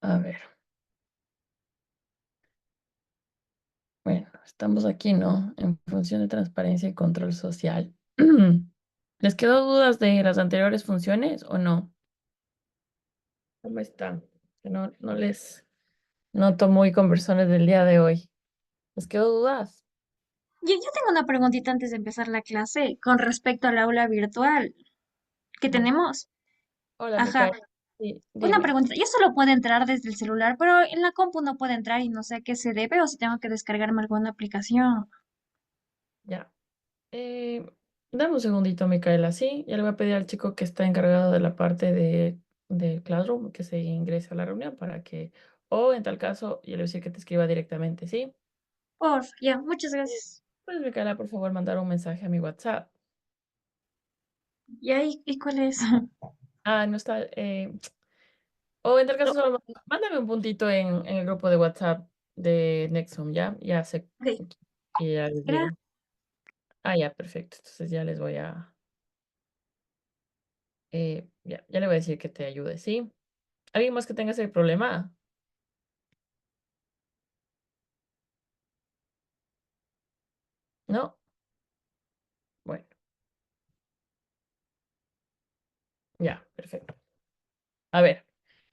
A ver, bueno, estamos aquí, ¿no? En función de transparencia y control social. ¿Les quedó dudas de las anteriores funciones o no? ¿Cómo están? Que no les noto muy conversones del día de hoy. ¿Les quedó dudas? Yo tengo una preguntita antes de empezar la clase con respecto al aula virtual que Mm. tenemos. Hola, Ajá, Micaela. Sí, una dime. preguntita. Yo solo puedo entrar desde el celular, pero en la compu no puede entrar y no sé a qué se debe o si tengo que descargarme alguna aplicación. Ya. Eh, Dame un segundito, Micaela. Sí, ya le voy a pedir al chico que está encargado de la parte de Classroom que se ingrese a la reunión para que, o en tal caso, yo le voy a decir que te escriba directamente, ¿sí? Ya, muchas gracias. Puedes, Micaela, por favor, mandar un mensaje a mi WhatsApp. ¿Y cuál es? Ah, no está. O en tal caso, No, solo mándame un puntito en el grupo de WhatsApp de Nexum, ¿ya? Ya sé ok, que ya les digo. Ah, ya, perfecto. Entonces ya les voy a. Ya le voy a decir que te ayude, ¿sí? ¿Alguien más que tenga ese problema? ¿No? Bueno, ya, perfecto. A ver,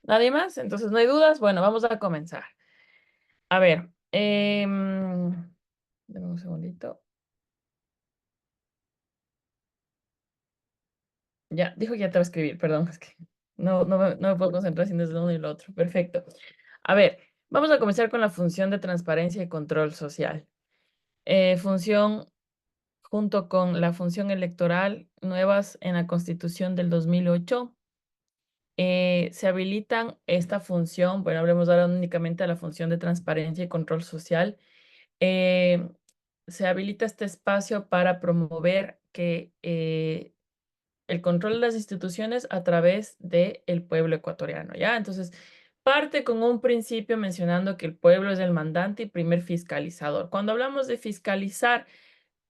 ¿nadie más? Entonces no hay dudas. Bueno, vamos a comenzar. A ver, dame un segundito. Ya, dijo que ya te va a escribir, perdón, es que no me puedo concentrar sin desde uno y lo otro. Perfecto. A ver, vamos a comenzar con la función de transparencia y control social. Función junto con la función electoral nuevas en la Constitución del 2008. Se habilitan esta función, bueno, hablemos ahora únicamente de la función de transparencia y control social. eh, Se habilita este espacio para promover que el control de las instituciones a través del pueblo ecuatoriano, ¿ya? Entonces, parte con un principio mencionando que el pueblo es el mandante y primer fiscalizador. Cuando hablamos de fiscalizar,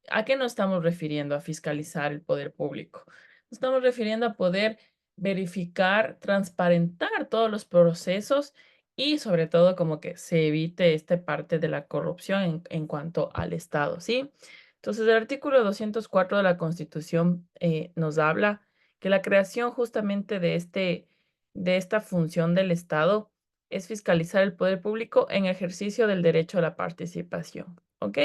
¿a qué nos estamos refiriendo a fiscalizar el poder público? Nos estamos refiriendo a poder verificar, transparentar todos los procesos y sobre todo como que se evite esta parte de la corrupción en cuanto al Estado, ¿sí? Entonces, el artículo 204 de la Constitución nos habla que la creación justamente de esta función del Estado es fiscalizar el poder público en ejercicio del derecho a la participación, ¿ok?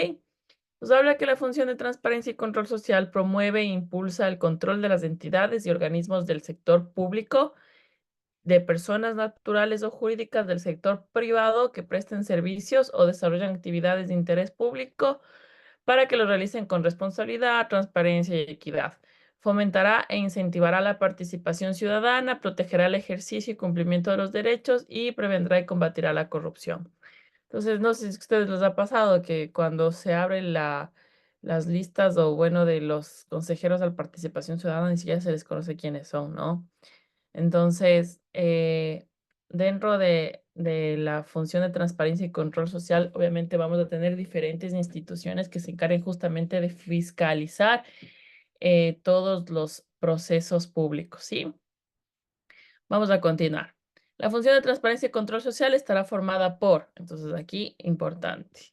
Nos habla que la función de transparencia y control social promueve e impulsa el control de las entidades y organismos del sector público, de personas naturales o jurídicas del sector privado que presten servicios o desarrollen actividades de interés público para que lo realicen con responsabilidad, transparencia y equidad. Fomentará e incentivará la participación ciudadana, protegerá el ejercicio y cumplimiento de los derechos y prevendrá y combatirá la corrupción. Entonces, no sé si a ustedes les ha pasado que cuando se abren las listas o bueno de los consejeros a la participación ciudadana ni siquiera se les conoce quiénes son, ¿no? Entonces, dentro de la función de transparencia y control social, obviamente vamos a tener diferentes instituciones que se encarguen justamente de fiscalizar todos los procesos públicos, ¿sí? Vamos a continuar. La función de transparencia y control social estará formada por, entonces aquí, importante.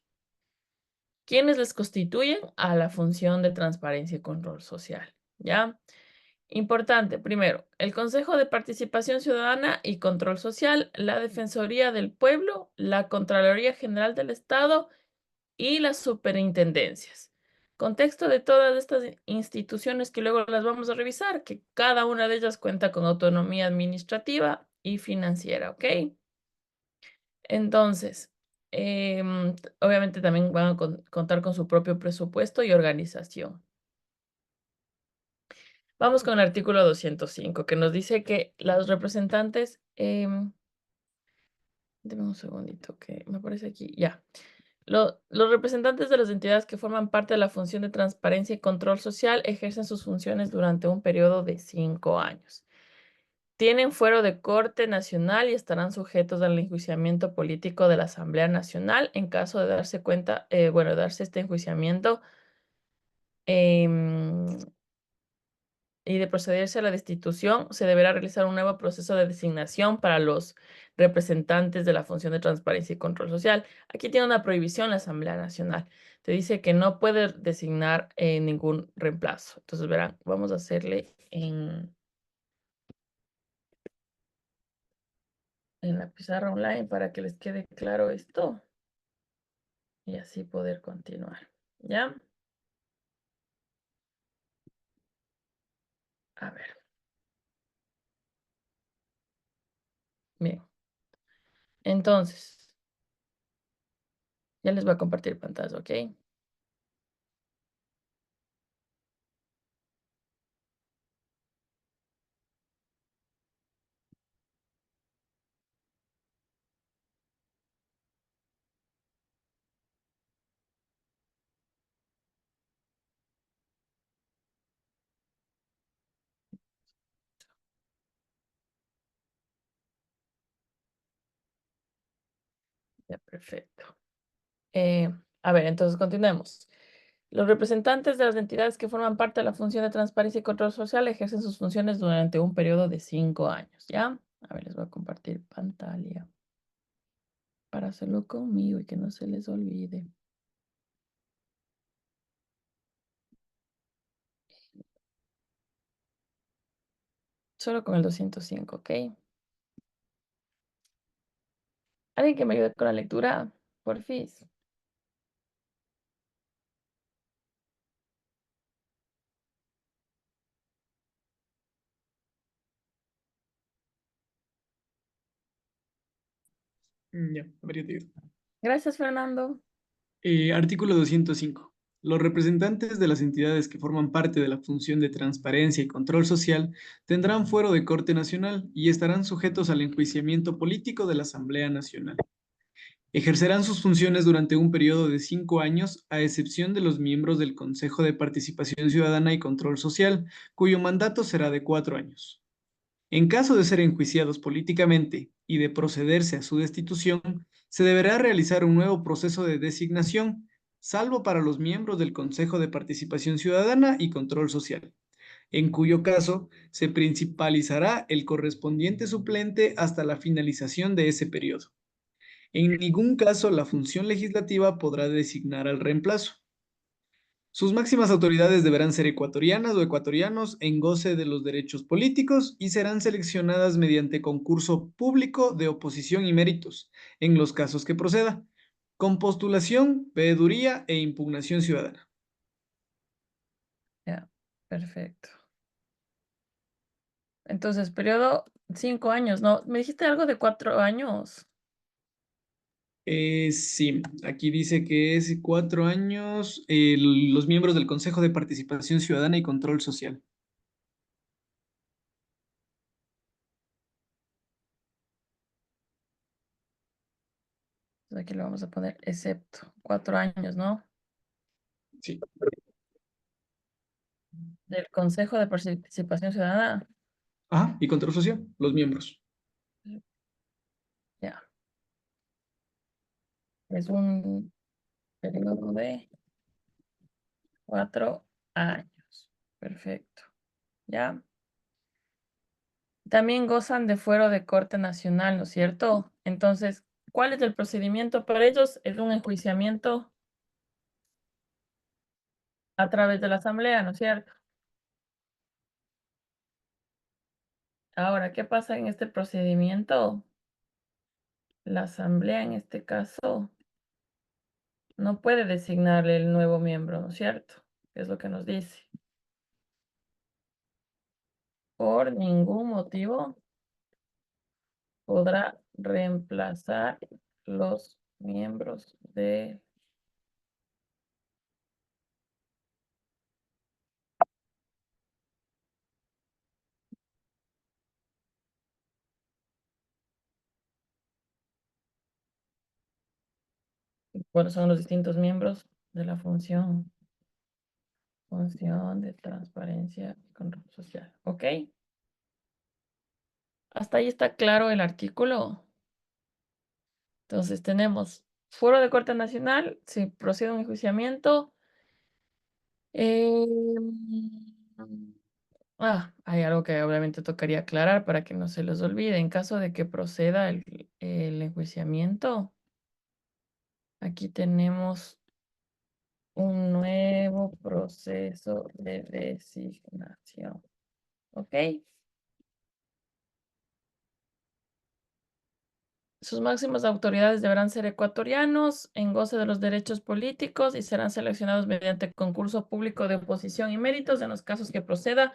¿Quiénes les constituyen a la función de transparencia y control social? ¿Ya? Importante, primero, el Consejo de Participación Ciudadana y Control Social, la Defensoría del Pueblo, la Contraloría General del Estado y las superintendencias. Contexto de todas estas instituciones que luego las vamos a revisar, que cada una de ellas cuenta con autonomía administrativa y financiera, ¿ok? Entonces, obviamente también van a contar con su propio presupuesto y organización. Vamos con el artículo 205, que nos dice que los representantes, deme un segundito que me aparece aquí, ya. Los representantes de las entidades que forman parte de la función de transparencia y control social ejercen sus funciones durante un periodo de 5 años. Tienen fuero de corte nacional y estarán sujetos al enjuiciamiento político de la Asamblea Nacional en caso de darse cuenta, bueno, darse este enjuiciamiento. em, y de procederse a la destitución, se deberá realizar un nuevo proceso de designación para los representantes de la función de transparencia y control social. Aquí tiene una prohibición la Asamblea Nacional. Te dice que no puede designar ningún reemplazo. Entonces, verán, vamos a hacerle en la pizarra online para que les quede claro esto y así poder continuar. ¿Ya? A ver, bien. Entonces, ya les voy a compartir pantalla, ¿ok? Ya, perfecto. A ver, entonces continuemos. Los representantes de las entidades que forman parte de la función de transparencia y control social ejercen sus funciones durante un periodo de 5 años, ¿ya? A ver, les voy a compartir pantalla para hacerlo conmigo y que no se les olvide. Solo con el 205, ¿ok? ¿Alguien que me ayude con la lectura? Porfis. Ya, a ver, yo te digo. Gracias, Fernando. Artículo 205. Los representantes de las entidades que forman parte de la función de transparencia y control social tendrán fuero de Corte Nacional y estarán sujetos al enjuiciamiento político de la Asamblea Nacional. Ejercerán sus funciones durante un periodo de 5 años, a excepción de los miembros del Consejo de Participación Ciudadana y Control Social, cuyo mandato será de 4 años. En caso de ser enjuiciados políticamente y de procederse a su destitución, se deberá realizar un nuevo proceso de designación, salvo para los miembros del Consejo de Participación Ciudadana y Control Social, en cuyo caso se principalizará el correspondiente suplente hasta la finalización de ese periodo. En ningún caso la función legislativa podrá designar al reemplazo. Sus máximas autoridades deberán ser ecuatorianas o ecuatorianos en goce de los derechos políticos y serán seleccionadas mediante concurso público de oposición y méritos, en los casos que proceda, con postulación, veeduría e impugnación ciudadana. Ya, perfecto. Entonces, periodo 5 años, ¿no? Me dijiste algo de 4 años. Sí, aquí dice que es 4 años los miembros del Consejo de Participación Ciudadana y Control Social. Aquí lo vamos a poner, excepto 4 años, ¿no? Sí. Del Consejo de Participación Ciudadana. Ajá, y Control Social, los miembros. Ya, es un periodo de 4 años. Perfecto. Ya. También gozan de fuero de corte nacional, ¿no es cierto? Entonces, ¿cuál es el procedimiento para ellos? Es un enjuiciamiento a través de la asamblea, ¿no es cierto? Ahora, ¿qué pasa en este procedimiento? La asamblea, en este caso, no puede designarle el nuevo miembro, ¿no es cierto? Es lo que nos dice. Por ningún motivo podrá reemplazar los miembros de... ¿Cuáles son los distintos miembros de la función de transparencia y control social? ¿Ok? Hasta ahí está claro el artículo. Entonces tenemos Foro de Corte Nacional, si procede un enjuiciamiento. Hay algo que obviamente tocaría aclarar para que no se les olvide. En caso de que proceda el enjuiciamiento, aquí tenemos un nuevo proceso de designación. ¿Ok? Sus máximas autoridades deberán ser ecuatorianos en goce de los derechos políticos y serán seleccionados mediante concurso público de oposición y méritos en los casos que proceda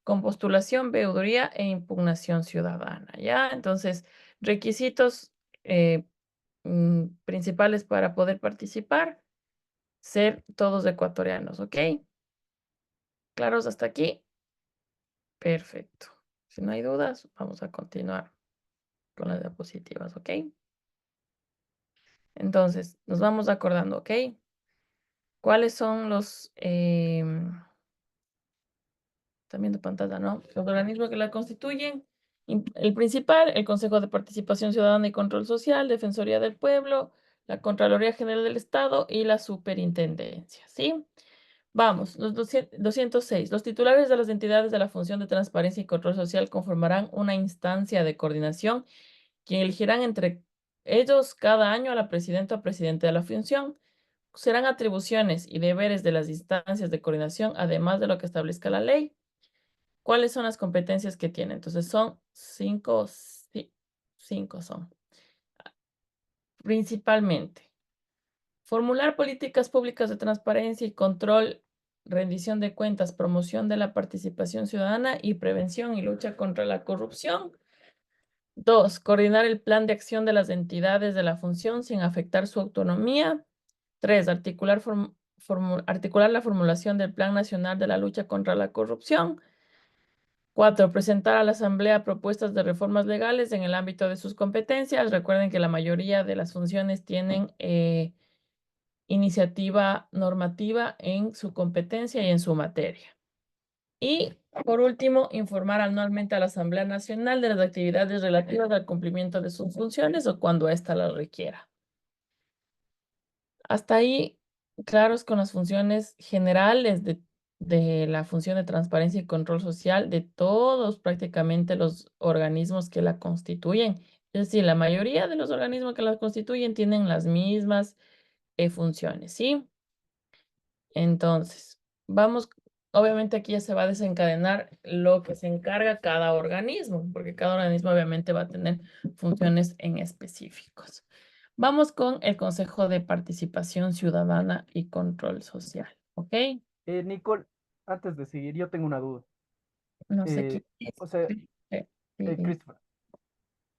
con postulación, veeduría e impugnación ciudadana. ¿Ya? Entonces, requisitos eh, principales para poder participar, ser todos ecuatorianos. ¿Ok? ¿Claros hasta aquí? Perfecto. Si no hay dudas, vamos a continuar con las diapositivas. ¿Ok? Entonces, nos vamos acordando. ¿Ok? ¿Cuáles son los, también de pantalla, ¿no? Los organismos que la constituyen? El principal, el Consejo de Participación Ciudadana y Control Social, Defensoría del Pueblo, la Contraloría General del Estado y la Superintendencia, ¿sí? Vamos, los 206. Los titulares de las entidades de la función de transparencia y control social conformarán una instancia de coordinación que elegirán entre ellos cada año a la presidenta o presidente de la función. Serán atribuciones y deberes de las instancias de coordinación, además de lo que establezca la ley. ¿Cuáles son las competencias que tiene? Entonces son cinco, sí, cinco son. Principalmente, formular políticas públicas de transparencia y control, rendición de cuentas, promoción de la participación ciudadana y prevención y lucha contra la corrupción. Dos, coordinar el plan de acción de las entidades de la función sin afectar su autonomía. Tres, articular la formulación del Plan Nacional de la Lucha contra la Corrupción. Cuatro, presentar a la Asamblea propuestas de reformas legales en el ámbito de sus competencias. Recuerden que la mayoría de las funciones tienen iniciativa normativa en su competencia y en su materia. Y por último, informar anualmente a la Asamblea Nacional de las actividades relativas al cumplimiento de sus funciones o cuando ésta las requiera. Hasta ahí, claros con las funciones generales de la función de transparencia y control social de todos prácticamente los organismos que la constituyen. Es decir, la mayoría de los organismos que la constituyen tienen las mismas funciones, ¿sí? Entonces, vamos, obviamente aquí ya se va a desencadenar lo que se encarga cada organismo, porque cada organismo obviamente va a tener funciones en específicos. Vamos con el Consejo de Participación Ciudadana y Control Social, ¿ok? Nicole, antes de seguir, yo tengo una duda. No sé quién es. O sea, Dime, Christopher,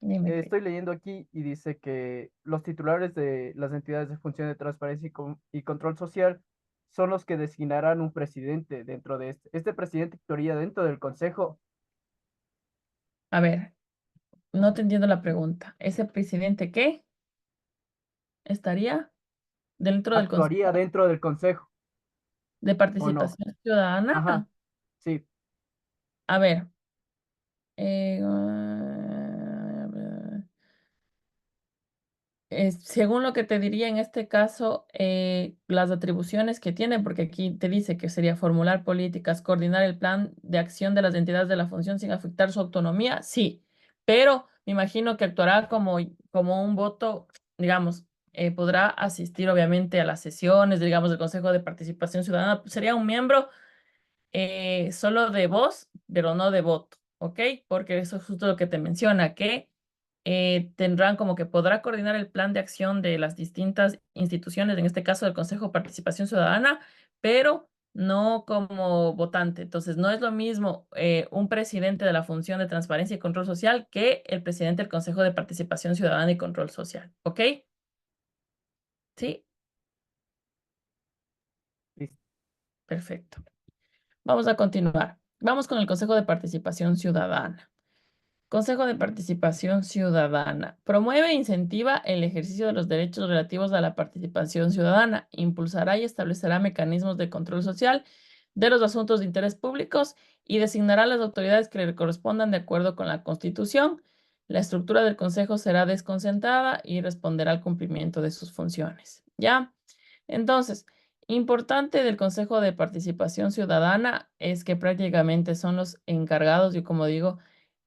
dime, Cris. estoy leyendo aquí y dice que los titulares de las entidades de función de transparencia y control social son los que designarán un presidente dentro de este. Este presidente actuaría dentro del consejo, A ver, no te entiendo la pregunta. ¿Ese presidente qué? ¿Estaría dentro del Consejo actuaría dentro del consejo, de ¿o no? Participación Ciudadana? Ajá, sí. A ver, según lo que te diría en este caso, las atribuciones que tiene, porque aquí te dice que sería formular políticas, coordinar el plan de acción de las entidades de la función sin afectar su autonomía, sí, pero me imagino que actuará como un voto, digamos, podrá asistir obviamente a las sesiones, digamos, del Consejo de Participación Ciudadana, sería un miembro solo de voz, pero no de voto, ¿ok? Porque eso es justo lo que te menciona, que tendrán como que podrá coordinar el plan de acción de las distintas instituciones, en este caso del Consejo de Participación Ciudadana, pero no como votante. Entonces, no es lo mismo un presidente de la función de transparencia y control social que el presidente del Consejo de Participación Ciudadana y Control Social, ¿ok? Sí, Listo. perfecto. Vamos a continuar. Vamos con el Consejo de Participación Ciudadana. Consejo de Participación Ciudadana. Promueve e incentiva el ejercicio de los derechos relativos a la participación ciudadana. Impulsará y establecerá mecanismos de control social de los asuntos de interés públicos y designará las autoridades que le correspondan de acuerdo con la Constitución. La estructura del Consejo será desconcentrada y responderá al cumplimiento de sus funciones. ¿Ya? Entonces, importante del Consejo de Participación Ciudadana es que prácticamente son los encargados, y como digo,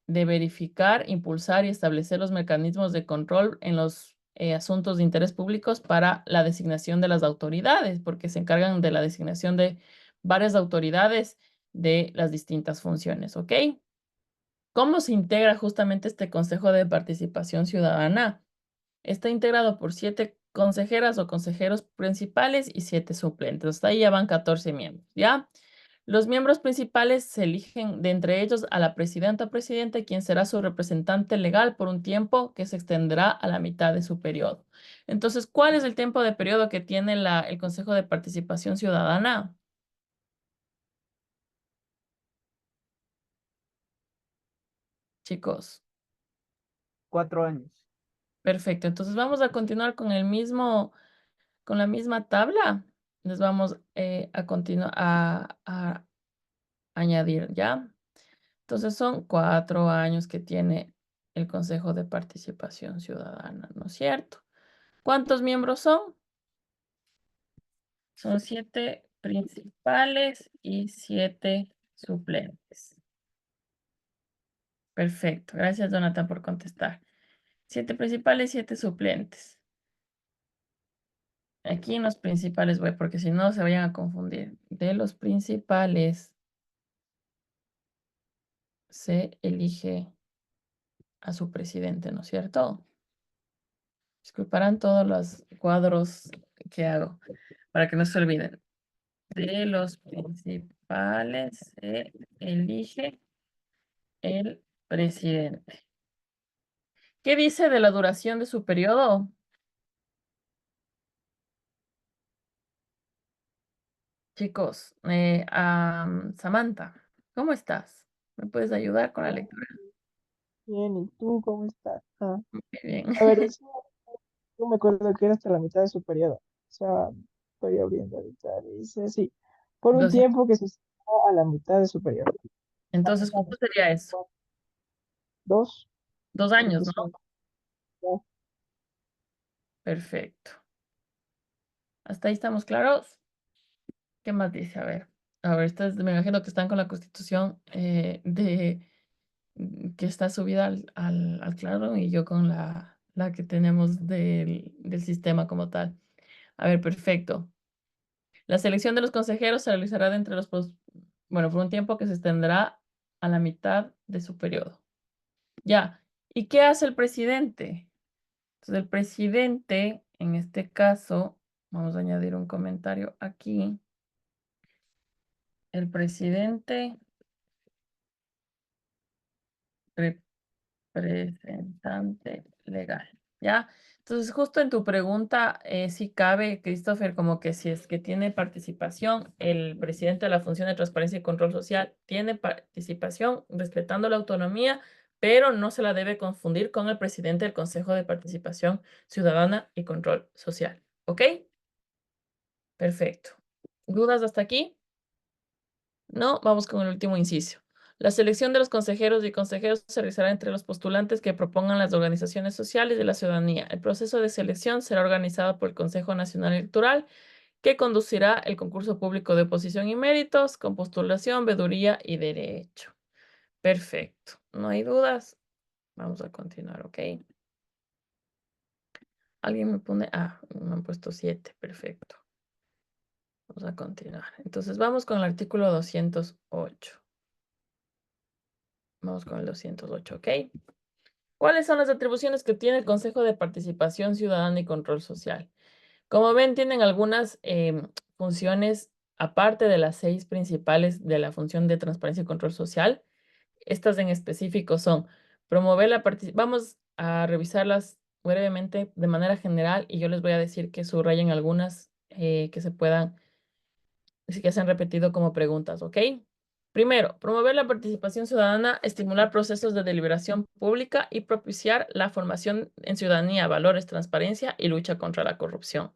de verificar, impulsar y establecer los mecanismos de control en los asuntos de interés públicos para la designación de las autoridades, porque se encargan de la designación de varias autoridades de las distintas funciones, ¿ok? ¿Cómo se integra justamente este Consejo de Participación Ciudadana? Está integrado por 7 consejeras o consejeros principales y 7 suplentes. Hasta ahí ya van 14 miembros, ¿ya? Los miembros principales se eligen de entre ellos a la presidenta o presidente, quien será su representante legal por un tiempo que se extenderá a la mitad de su periodo. Entonces, ¿cuál es el tiempo de periodo que tiene el Consejo de Participación Ciudadana? Chicos, 4 años. perfecto. Entonces vamos a continuar con con la misma tabla. Les vamos a continuar a añadir, ¿ya? Entonces son 4 años que tiene el Consejo de Participación Ciudadana, ¿no es cierto? ¿Cuántos miembros son? Son 7 principales y 7 suplentes. Perfecto. Gracias, Jonathan, por contestar. 7 principales, 7 suplentes. Aquí en los principales voy, porque si no se vayan a confundir. De los principales se elige a su presidente, ¿no es cierto? Disculparán todos los cuadros que hago para que no se olviden. De los principales se elige el presidente. ¿Qué dice de la duración de su periodo? Chicos, Samantha, ¿cómo estás? ¿Me puedes ayudar con la lectura? Bien, ¿y tú cómo estás? Muy bien. A ver, yo me acuerdo que era hasta la mitad de su periodo. O sea, estoy abriendo ahorita. Dice, sí, por un 200. tiempo que se está a la mitad de su periodo. Entonces, ¿cómo sería eso? Dos, 2 porque años, ¿no? son dos. Perfecto. ¿Hasta ahí estamos claros? ¿Qué más dice? A ver, me imagino que están con la Constitución que está subida al claro y yo con la que tenemos del sistema como tal. A ver, perfecto. La selección de los consejeros se realizará de entre bueno, por un tiempo que se extenderá a la mitad de su periodo. Ya. ¿Y qué hace el presidente? Entonces, el presidente, en este caso, vamos a añadir un comentario aquí. El presidente representante legal, ¿ya? Entonces, justo en tu pregunta, sí cabe, Christopher, como que si es que tiene participación, el presidente de la Función de Transparencia y Control Social tiene participación respetando la autonomía, pero no se la debe confundir con el presidente del Consejo de Participación Ciudadana y Control Social, ¿ok? Perfecto. ¿Dudas hasta aquí? No, vamos con el último inciso. La selección de los consejeros y consejeros se realizará entre los postulantes que propongan las organizaciones sociales de la ciudadanía. El proceso de selección será organizado por el Consejo Nacional Electoral, que conducirá el concurso público de oposición y méritos con postulación, veeduría y derecho. Perfecto. ¿No hay dudas? Vamos a continuar, ¿ok? Alguien me pone... me han puesto 7. Perfecto. Vamos a continuar. Entonces, vamos con el artículo 208. Vamos con el 208, ¿ok? ¿Cuáles son las atribuciones que tiene el Consejo de Participación Ciudadana y Control Social? Como ven, tienen algunas funciones aparte de las 6 principales de la función de transparencia y control social. Estas en específico son promover la participación. Vamos a revisarlas brevemente de manera general y yo les voy a decir que subrayen algunas que se puedan, que se han repetido como preguntas, ¿ok? Primero, promover la participación ciudadana, estimular procesos de deliberación pública y propiciar la formación en ciudadanía, valores, transparencia y lucha contra la corrupción.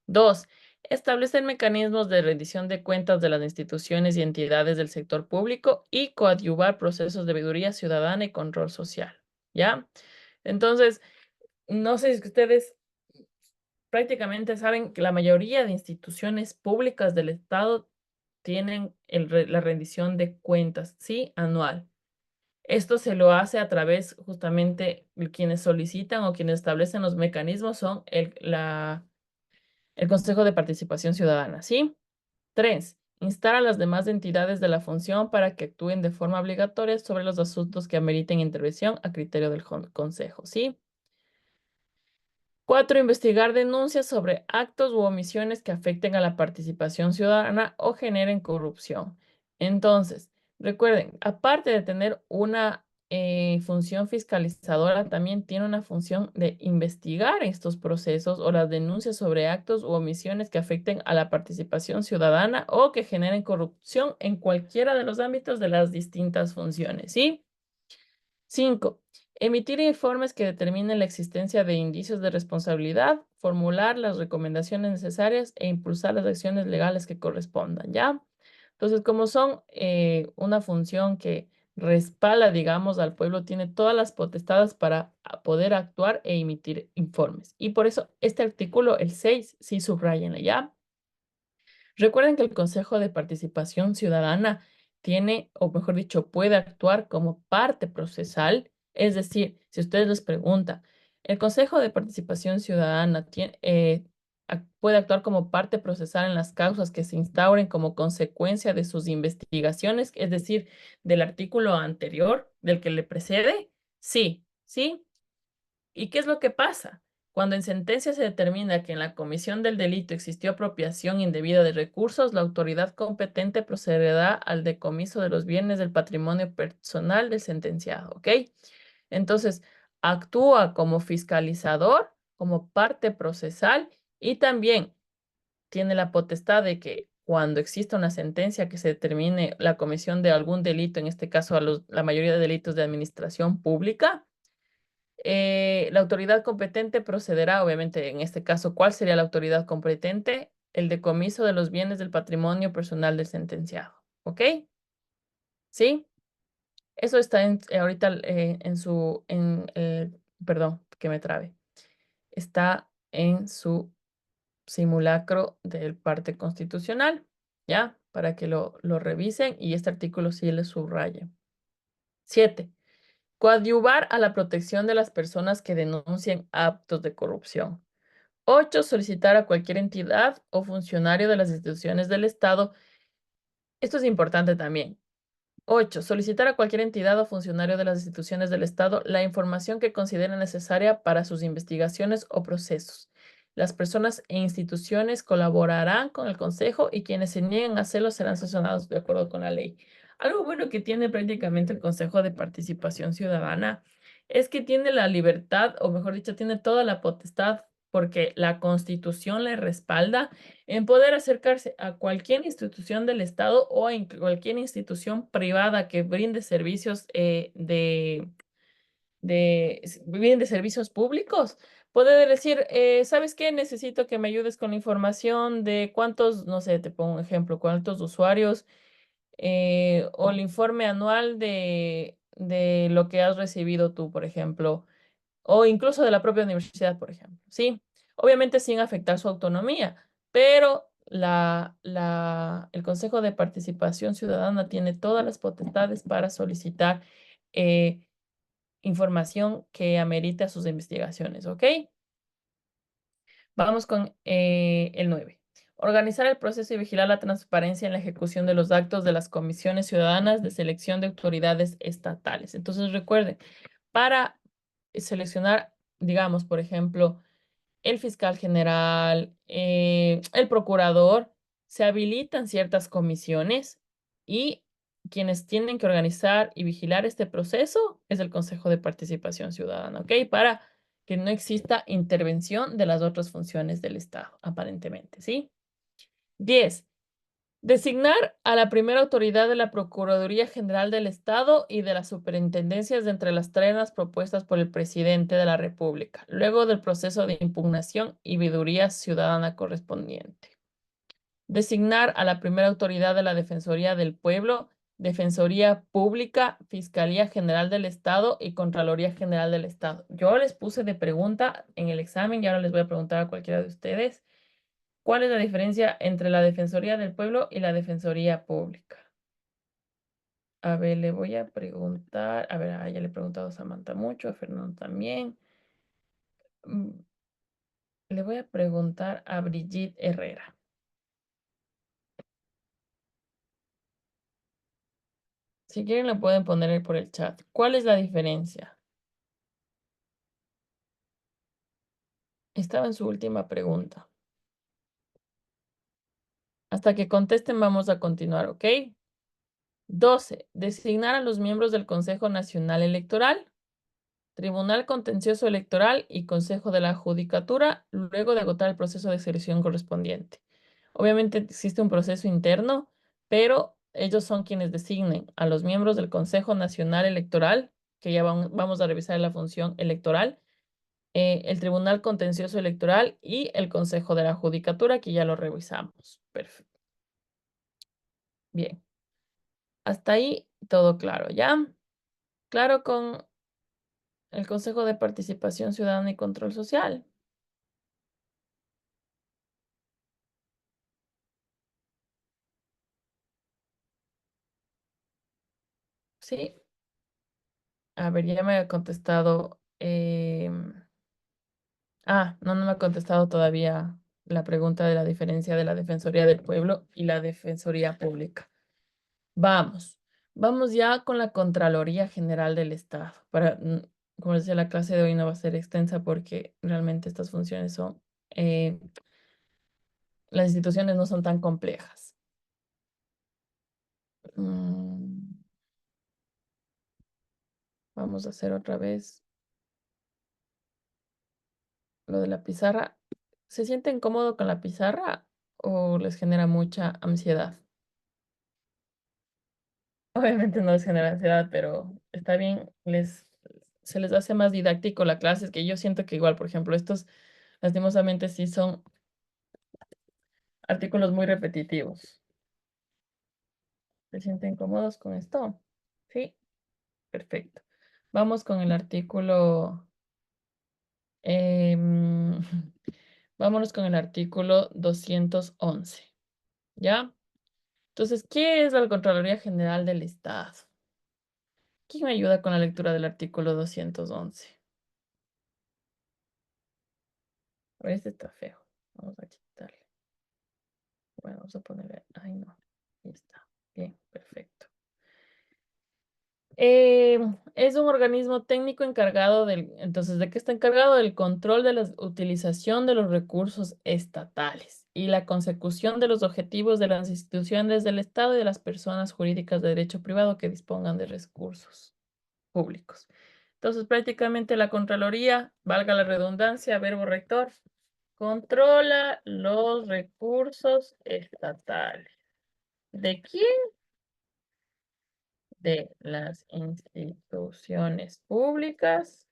2. Establecer mecanismos de rendición de cuentas de las instituciones y entidades del sector público y coadyuvar procesos de veeduría ciudadana y control social. ¿Ya? Entonces, no sé si ustedes prácticamente saben que la mayoría de instituciones públicas del Estado tienen la rendición de cuentas, ¿sí? Anual. Esto se lo hace a través justamente de quienes solicitan o quienes establecen los mecanismos son el Consejo de Participación Ciudadana, ¿sí? 3. Instar a las demás entidades de la función para que actúen de forma obligatoria sobre los asuntos que ameriten intervención a criterio del Consejo, ¿sí? 4. Investigar denuncias sobre actos u omisiones que afecten a la participación ciudadana o generen corrupción. Entonces, recuerden, aparte de tener una función fiscalizadora, también tiene una función de investigar estos procesos o las denuncias sobre actos u omisiones que afecten a la participación ciudadana o que generen corrupción en cualquiera de los ámbitos de las distintas funciones, ¿sí? 5. Emitir informes que determinen la existencia de indicios de responsabilidad, formular las recomendaciones necesarias e impulsar las acciones legales que correspondan, ¿ya? Entonces, como son una función que respalda, digamos, al pueblo, tiene todas las potestades para poder actuar e emitir informes. Y por eso este artículo, el 6, sí subrayenle, ¿ya? Recuerden que el Consejo de Participación Ciudadana tiene, o mejor dicho, puede actuar como parte procesal. Es decir, si ustedes les preguntan, ¿el Consejo de Participación Ciudadana puede actuar como parte procesal en las causas que se instauren como consecuencia de sus investigaciones? Es decir, del artículo anterior, del que le precede. Sí, sí. ¿Y qué es lo que pasa? Cuando en sentencia se determina que en la comisión del delito existió apropiación indebida de recursos, la autoridad competente procederá al decomiso de los bienes del patrimonio personal del sentenciado, ¿ok? Entonces, actúa como fiscalizador, como parte procesal y también tiene la potestad de que cuando exista una sentencia que se determine la comisión de algún delito, en este caso la mayoría de delitos de administración pública, la autoridad competente procederá, obviamente, en este caso, ¿cuál sería la autoridad competente? El decomiso de los bienes del patrimonio personal del sentenciado. ¿Ok? ¿Sí? Eso está ahorita perdón, que me trabe. Está en su simulacro del parte constitucional, ¿ya? Para que lo revisen y este artículo sí le subraye. 7. Coadyuvar a la protección de las personas que denuncien actos de corrupción. 8. Solicitar a cualquier entidad o funcionario de las instituciones del Estado. Esto es importante también. 8. Solicitar a cualquier entidad o funcionario de las instituciones del Estado la información que considere necesaria para sus investigaciones o procesos. Las personas e instituciones colaborarán con el Consejo y quienes se nieguen a hacerlo serán sancionados de acuerdo con la ley. Algo bueno que tiene prácticamente el Consejo de Participación Ciudadana es que tiene la libertad, o mejor dicho, tiene toda la potestad porque la Constitución le respalda en poder acercarse a cualquier institución del Estado o en cualquier institución privada que brinde servicios brinde servicios públicos. Poder decir, ¿sabes qué? Necesito que me ayudes con la información de cuántos, no sé, te pongo un ejemplo, cuántos usuarios o el informe anual de lo que has recibido tú, por ejemplo, o incluso de la propia universidad, por ejemplo, ¿sí? Obviamente sin afectar su autonomía, pero el Consejo de Participación Ciudadana tiene todas las potestades para solicitar eh, información que amerite a sus investigaciones, ¿ok? Vamos con el 9. Organizar el proceso y vigilar la transparencia en la ejecución de los actos de las comisiones ciudadanas de selección de autoridades estatales. Entonces, recuerden, para seleccionar, digamos, por ejemplo, el fiscal general, el procurador, se habilitan ciertas comisiones y quienes tienen que organizar y vigilar este proceso es el Consejo de Participación Ciudadana, ¿ok? Para que no exista intervención de las otras funciones del Estado, aparentemente, ¿sí? 10. Designar a la primera autoridad de la Procuraduría General del Estado y de las superintendencias de entre las ternas propuestas por el presidente de la República, luego del proceso de impugnación y veeduría ciudadana correspondiente. Designar a la primera autoridad de la Defensoría del Pueblo Defensoría Pública, Fiscalía General del Estado y Contraloría General del Estado. Yo les puse de pregunta en el examen y ahora les voy a preguntar a cualquiera de ustedes, ¿cuál es la diferencia entre la Defensoría del Pueblo y la Defensoría Pública? A ver, le voy a preguntar, a ver, ya le he preguntado a Samantha mucho, a Fernando también. Mm, Le voy a preguntar a Brigitte Herrera. Si quieren lo pueden poner ahí por el chat. ¿Cuál es la diferencia? Estaba en su última pregunta. Hasta que contesten vamos a continuar, ¿ok? 12. Designar a los miembros del Consejo Nacional Electoral, Tribunal Contencioso Electoral y Consejo de la Judicatura, luego de agotar el proceso de selección correspondiente. Obviamente existe un proceso interno, pero ellos son quienes designen a los miembros del Consejo Nacional Electoral, que ya vamos a revisar la función electoral, el Tribunal Contencioso Electoral y el Consejo de la Judicatura, que ya lo revisamos. Perfecto. Bien. Hasta ahí todo claro, ¿ya? Claro con el Consejo de Participación Ciudadana y Control Social. Sí. A ver, ya me ha contestado. No me ha contestado todavía la pregunta de la diferencia de la Defensoría del Pueblo y la Defensoría Pública. Vamos. Vamos ya con la Contraloría General del Estado. Como les decía, la clase de hoy no va a ser extensa porque realmente estas funciones son, las instituciones no son tan complejas. Mm, Vamos a hacer otra vez lo de la pizarra. ¿Se sienten cómodos con la pizarra o les genera mucha ansiedad? Obviamente no les genera ansiedad, pero está bien, se les hace más didáctico la clase. Es que yo siento que igual, por ejemplo, estos lastimosamente sí son artículos muy repetitivos. ¿Se sienten cómodos con esto? Sí, perfecto. Vamos con el artículo. em, Vámonos con el artículo 211. ¿Ya? Entonces, ¿qué es la Contraloría General del Estado? ¿Quién me ayuda con la lectura del artículo 211? Este está feo. Vamos a quitarle. Bueno, vamos a ponerle. Ay, no. Ahí está. Bien, perfecto. Es un organismo técnico encargado entonces, ¿de qué está encargado? Del control de la utilización de los recursos estatales y la consecución de los objetivos de las instituciones del Estado y de las personas jurídicas de derecho privado que dispongan de recursos públicos. Entonces, prácticamente la Contraloría, valga la redundancia, verbo rector, controla los recursos estatales. ¿De quién? De las instituciones públicas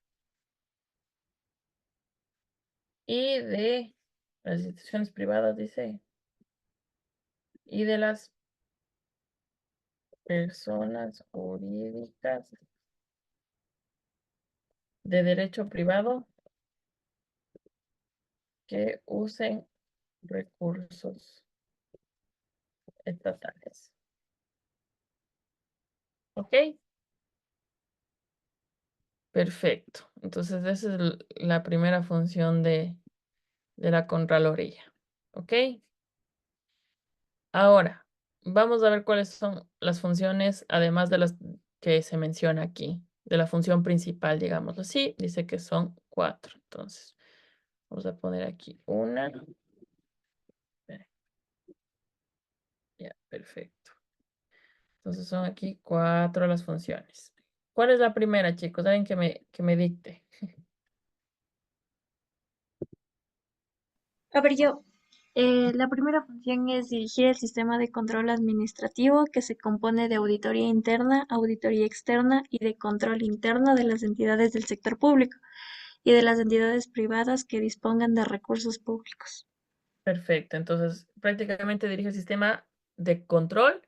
y de las instituciones privadas, dice, y de las personas jurídicas de derecho privado que usen recursos estatales. ¿Ok? Perfecto. Entonces, esa es la primera función de la Contraloría. ¿Ok? Ahora, vamos a ver cuáles son las funciones, además de las que se menciona aquí, de la función principal, digámoslo así. Dice que son 4. Entonces, vamos a poner aquí una. Ya, perfecto. Entonces, son aquí 4 las funciones. ¿Cuál es la primera, chicos? Alguien que me dicte. A ver, la primera función es dirigir el sistema de control administrativo que se compone de auditoría interna, auditoría externa y de control interno de las entidades del sector público y de las entidades privadas que dispongan de recursos públicos. Perfecto. Entonces, prácticamente dirige el sistema de control,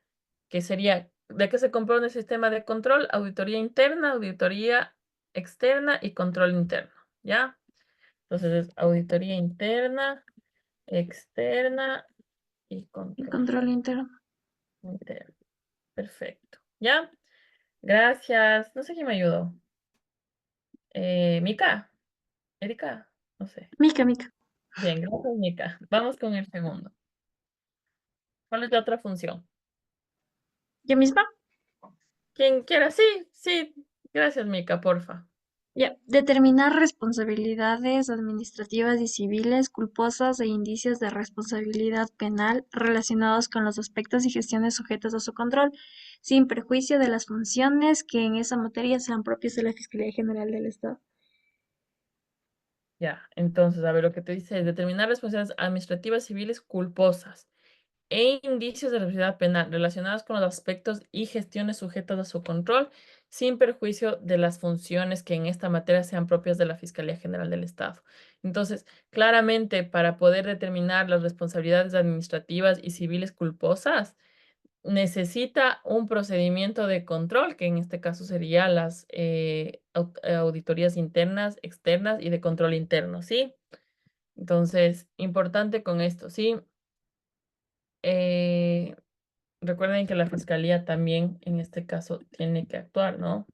que sería ¿De qué se compone el sistema de control? Auditoría interna, auditoría externa y control interno, ¿ya? Entonces es auditoría interna, externa y Y control control interno. interno. Perfecto, ¿ya? Gracias. No sé quién me ayudó. Mica, Erika, no sé. Mica, Mica. Bien, gracias, Mica. Vamos con el segundo. ¿Cuál es la otra función? ¿Ya misma? Quien quiera, sí, sí. Gracias, Mica, porfa. Ya. Determinar responsabilidades administrativas y civiles culposas e indicios de responsabilidad penal relacionados con los aspectos y gestiones sujetas a su control, sin perjuicio de las funciones que en esa materia sean propias de la Fiscalía General del Estado. Ya, entonces, a ver, lo que te dice es determinar responsabilidades administrativas civiles culposas e indicios de responsabilidad penal relacionados con los aspectos y gestiones sujetas a su control, sin perjuicio de las funciones que en esta materia sean propias de la Fiscalía General del Estado. Entonces, claramente, para poder determinar las responsabilidades administrativas y civiles culposas, necesita un procedimiento de control, que en este caso sería las auditorías internas, externas y de control interno, ¿sí? Entonces, importante con esto, ¿sí? Eh, recuerden que la fiscalía también en este caso tiene que actuar, ¿no?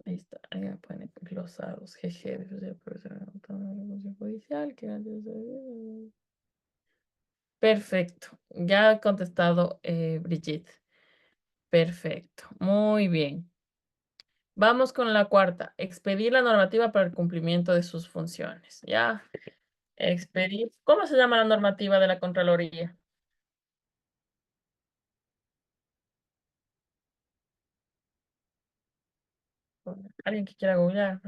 Ahí está, ahí me pueden glosar los GG de judicial. Perfecto, ya ha contestado Brigitte. Perfecto, muy bien. Vamos con la cuarta, expedir la normativa para el cumplimiento de sus funciones, ¿ya? Expedir, ¿cómo se llama la normativa de la Contraloría? Alguien que quiera googlear.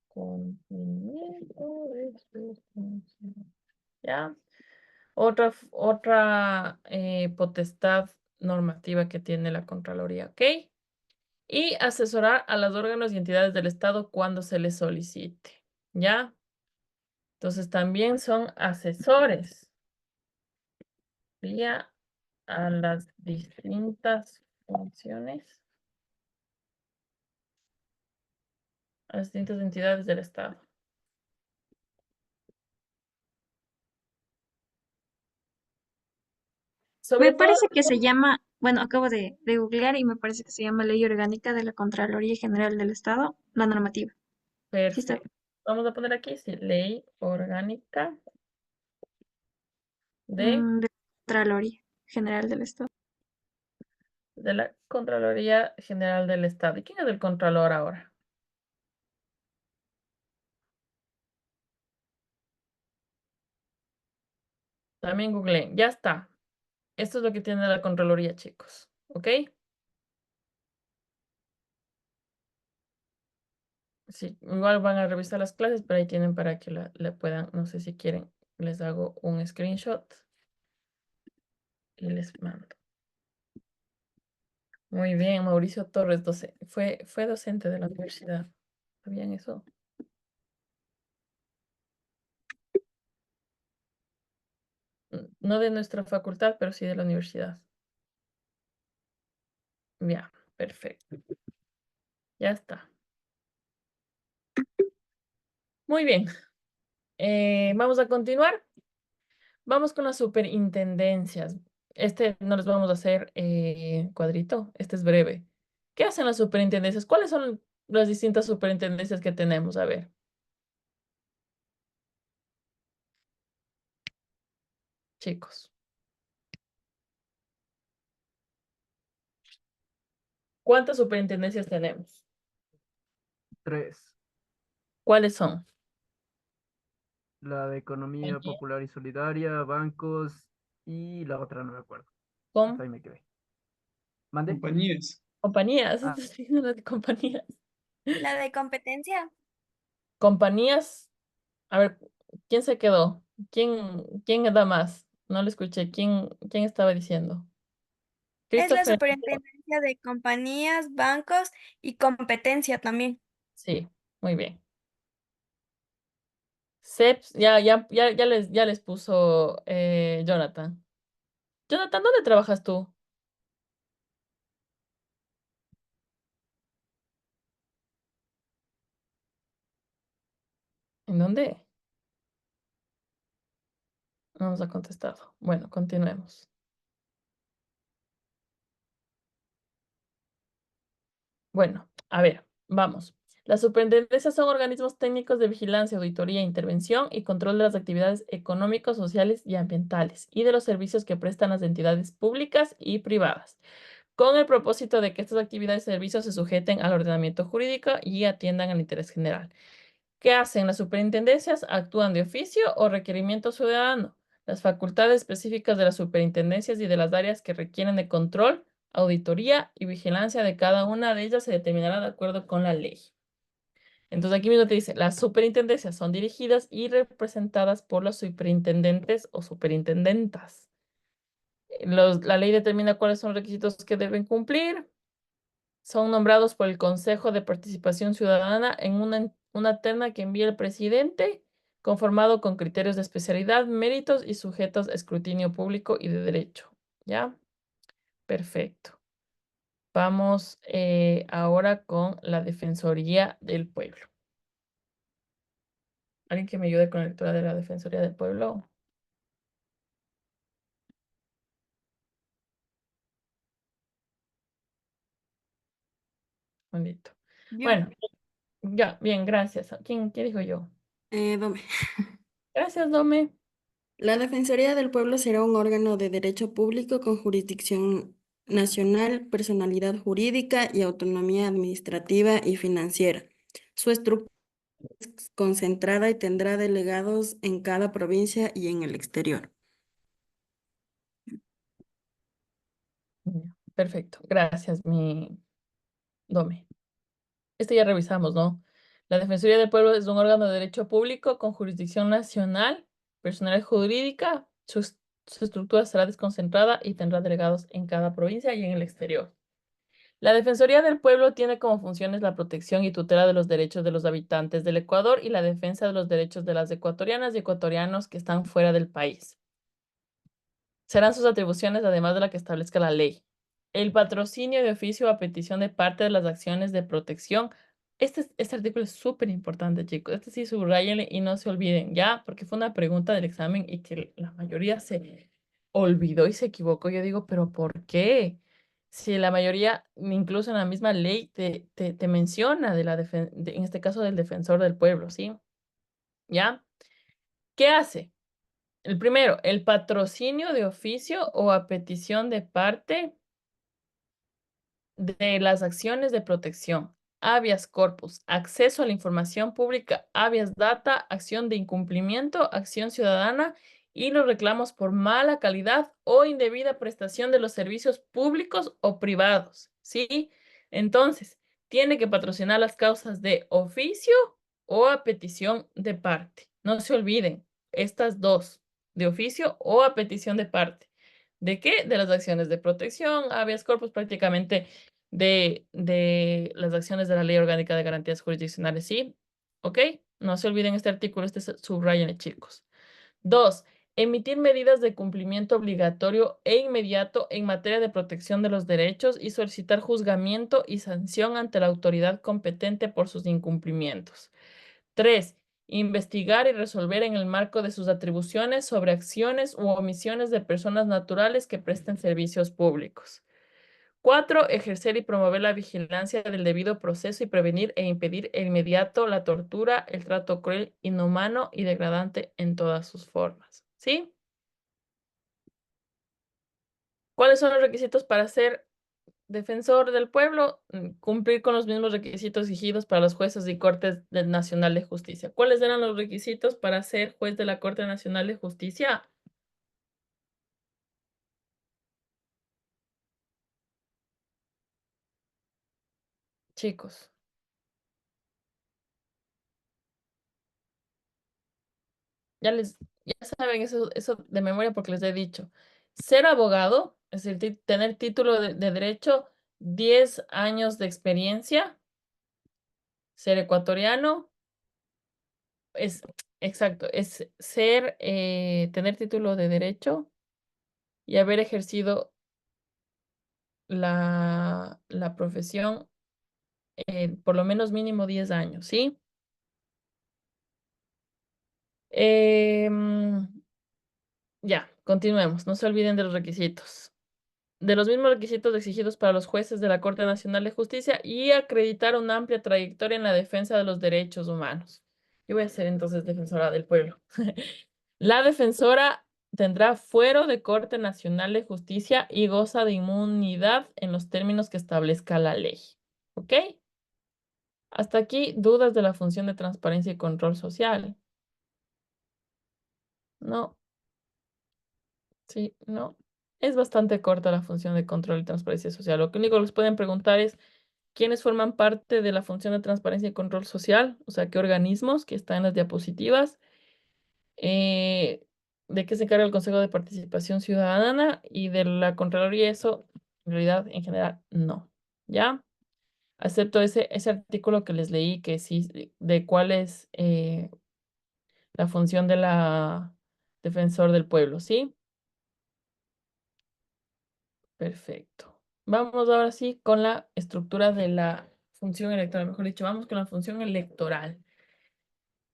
Cumplimiento de sus funciones. ¿Ya? Otra potestad normativa que tiene la Contraloría, ¿ok? Y asesorar a los órganos y entidades del Estado cuando se les solicite, ¿ya? Entonces también son asesores, ¿ya? A las distintas funciones, a las distintas entidades del Estado. Me Sobre todo, parece que se llama, bueno, acabo de googlear y me parece que se llama Ley Orgánica de la Contraloría General del Estado, la normativa. Sí está. perfecto. Vamos a poner aquí, sí, ley orgánica De la Contraloría General del Estado. de la Contraloría General del Estado. ¿Y quién es el Contralor ahora? También googleé. Ya está. Esto es lo que tiene la Contraloría, chicos. ¿Ok? Sí, igual van a revisar las clases, pero ahí tienen para que le puedan, no sé si quieren, les hago un screenshot y les mando. Muy bien, Mauricio Torres, fue docente de la universidad. ¿Sabían eso? No de nuestra facultad, pero sí de la universidad. Ya, perfecto. Ya está. Muy bien. Vamos a continuar. Vamos con las superintendencias. Este no les vamos a hacer cuadrito. Este es breve. ¿Qué hacen las superintendencias? ¿Cuáles son las distintas superintendencias que tenemos? A ver, chicos. ¿Cuántas superintendencias tenemos? 3. ¿Cuáles son? La de Economía Compañía- Popular y Solidaria, bancos y la otra no me acuerdo. Hasta Com- ahí me quedé. ¿Mande? Compañías. Compañías. Ah, Estoy diciendo las de compañías. La de competencia. Compañías. A ver, ¿quién se quedó? ¿Quién da más? No lo escuché. ¿Quién estaba diciendo? Es la Christopher. superintendencia de compañías, bancos y competencia también. Sí, muy bien. Seps, ya les puso Jonathan. Jonathan, ¿dónde trabajas tú? ¿En dónde? No nos ha contestado. Bueno, continuemos. Bueno, a ver, vamos. Las superintendencias son organismos técnicos de vigilancia, auditoría, intervención y control de las actividades económicos, sociales y ambientales y de los servicios que prestan las entidades públicas y privadas, con el propósito de que estas actividades y servicios se sujeten al ordenamiento jurídico y atiendan al interés general. ¿Qué hacen las superintendencias? Actúan de oficio o requerimiento ciudadano. Las facultades específicas de las superintendencias y de las áreas que requieren de control, auditoría y vigilancia de cada una de ellas se determinará de acuerdo con la ley. Entonces aquí mismo te dice, las superintendencias son dirigidas y representadas por los superintendentes o superintendentas. La ley determina cuáles son los requisitos que deben cumplir. Son nombrados por el Consejo de Participación Ciudadana en una terna que envía el presidente, conformado con criterios de especialidad, méritos y sujetos a escrutinio público y de derecho. ¿Ya? Perfecto. Vamos ahora con la Defensoría del Pueblo. ¿Alguien que me ayude con la lectura de la Defensoría del Pueblo? Maldito. Yo, Bueno, ya, bien, gracias. ¿Qué dijo yo? Dome. Gracias, Dome. La Defensoría del Pueblo será un órgano de derecho público con jurisdicción nacional, personalidad jurídica y autonomía administrativa y financiera. Su estructura es concentrada y tendrá delegados en cada provincia y en el exterior. Ya, perfecto. Gracias, mi Dome. Este ya revisamos, ¿no? La Defensoría del Pueblo es un órgano de derecho público con jurisdicción nacional, personalidad jurídica, su estructura será desconcentrada y tendrá delegados en cada provincia y en el exterior. La Defensoría del Pueblo tiene como funciones la protección y tutela de los derechos de los habitantes del Ecuador y la defensa de los derechos de las ecuatorianas y ecuatorianos que están fuera del país. Serán sus atribuciones, además de la que establezca la ley. El patrocinio de oficio a petición de parte de las acciones de protección. Este artículo es súper importante, chicos. Este sí, subrayenle y no se olviden, ¿ya? Porque fue una pregunta del examen y que la mayoría se olvidó y se equivocó. Yo digo, ¿pero por qué? Si la mayoría, incluso en la misma ley, te menciona en este caso del defensor del pueblo, ¿sí? ¿Ya? ¿Qué hace? El primero, el patrocinio de oficio o a petición de parte de las acciones de protección, habeas corpus, acceso a la información pública, habeas data, acción de incumplimiento, acción ciudadana y los reclamos por mala calidad o indebida prestación de los servicios públicos o privados, ¿sí? Entonces, tiene que patrocinar las causas de oficio o a petición de parte. No se olviden, estas dos, de oficio o a petición de parte. ¿De qué? De las acciones de protección, habeas corpus prácticamente de las acciones de la Ley Orgánica de Garantías Jurisdiccionales, ¿sí? ¿Ok? No se olviden este artículo, subrayenle, chicos. Dos, emitir medidas de cumplimiento obligatorio e inmediato en materia de protección de los derechos y solicitar juzgamiento y sanción ante la autoridad competente por sus incumplimientos. Tres, investigar y resolver en el marco de sus atribuciones sobre acciones u omisiones de personas naturales que presten servicios públicos. Cuatro, ejercer y promover la vigilancia del debido proceso y prevenir e impedir el inmediato la tortura, el trato cruel, inhumano y degradante en todas sus formas. ¿Sí? ¿Cuáles son los requisitos para ser defensor del pueblo? Cumplir con los mismos requisitos exigidos para los jueces y Cortes Nacional de Justicia. ¿Cuáles eran los requisitos para ser juez de la Corte Nacional de Justicia? Chicos. Ya saben eso de memoria porque les he dicho. Ser abogado, es decir, tener título de derecho, 10 años de experiencia, ser ecuatoriano, es exacto, es tener título de derecho y haber ejercido la profesión por lo menos mínimo 10 años, ¿sí? Em, ya, continuemos. No se olviden de los requisitos. De los mismos requisitos exigidos para los jueces de la Corte Nacional de Justicia y acreditar una amplia trayectoria en la defensa de los derechos humanos. Yo voy a ser entonces defensora del pueblo. La defensora tendrá fuero de Corte Nacional de Justicia y goza de inmunidad en los términos que establezca la ley. ¿Ok? Hasta aquí, dudas de la función de transparencia y control social. No, sí, no. Es bastante corta la función de control y transparencia social. Lo único que les pueden preguntar es quiénes forman parte de la función de transparencia y control social, o sea, qué organismos, que están en las diapositivas, eh, de qué se encarga el Consejo de Participación Ciudadana y de la Contraloría, eso en realidad en general no, ¿ya? Excepto ese artículo que les leí que sí, de cuál es la función de la defensor del pueblo, ¿sí? Perfecto. Vamos ahora sí con la estructura de la función electoral, mejor dicho, vamos con la función electoral.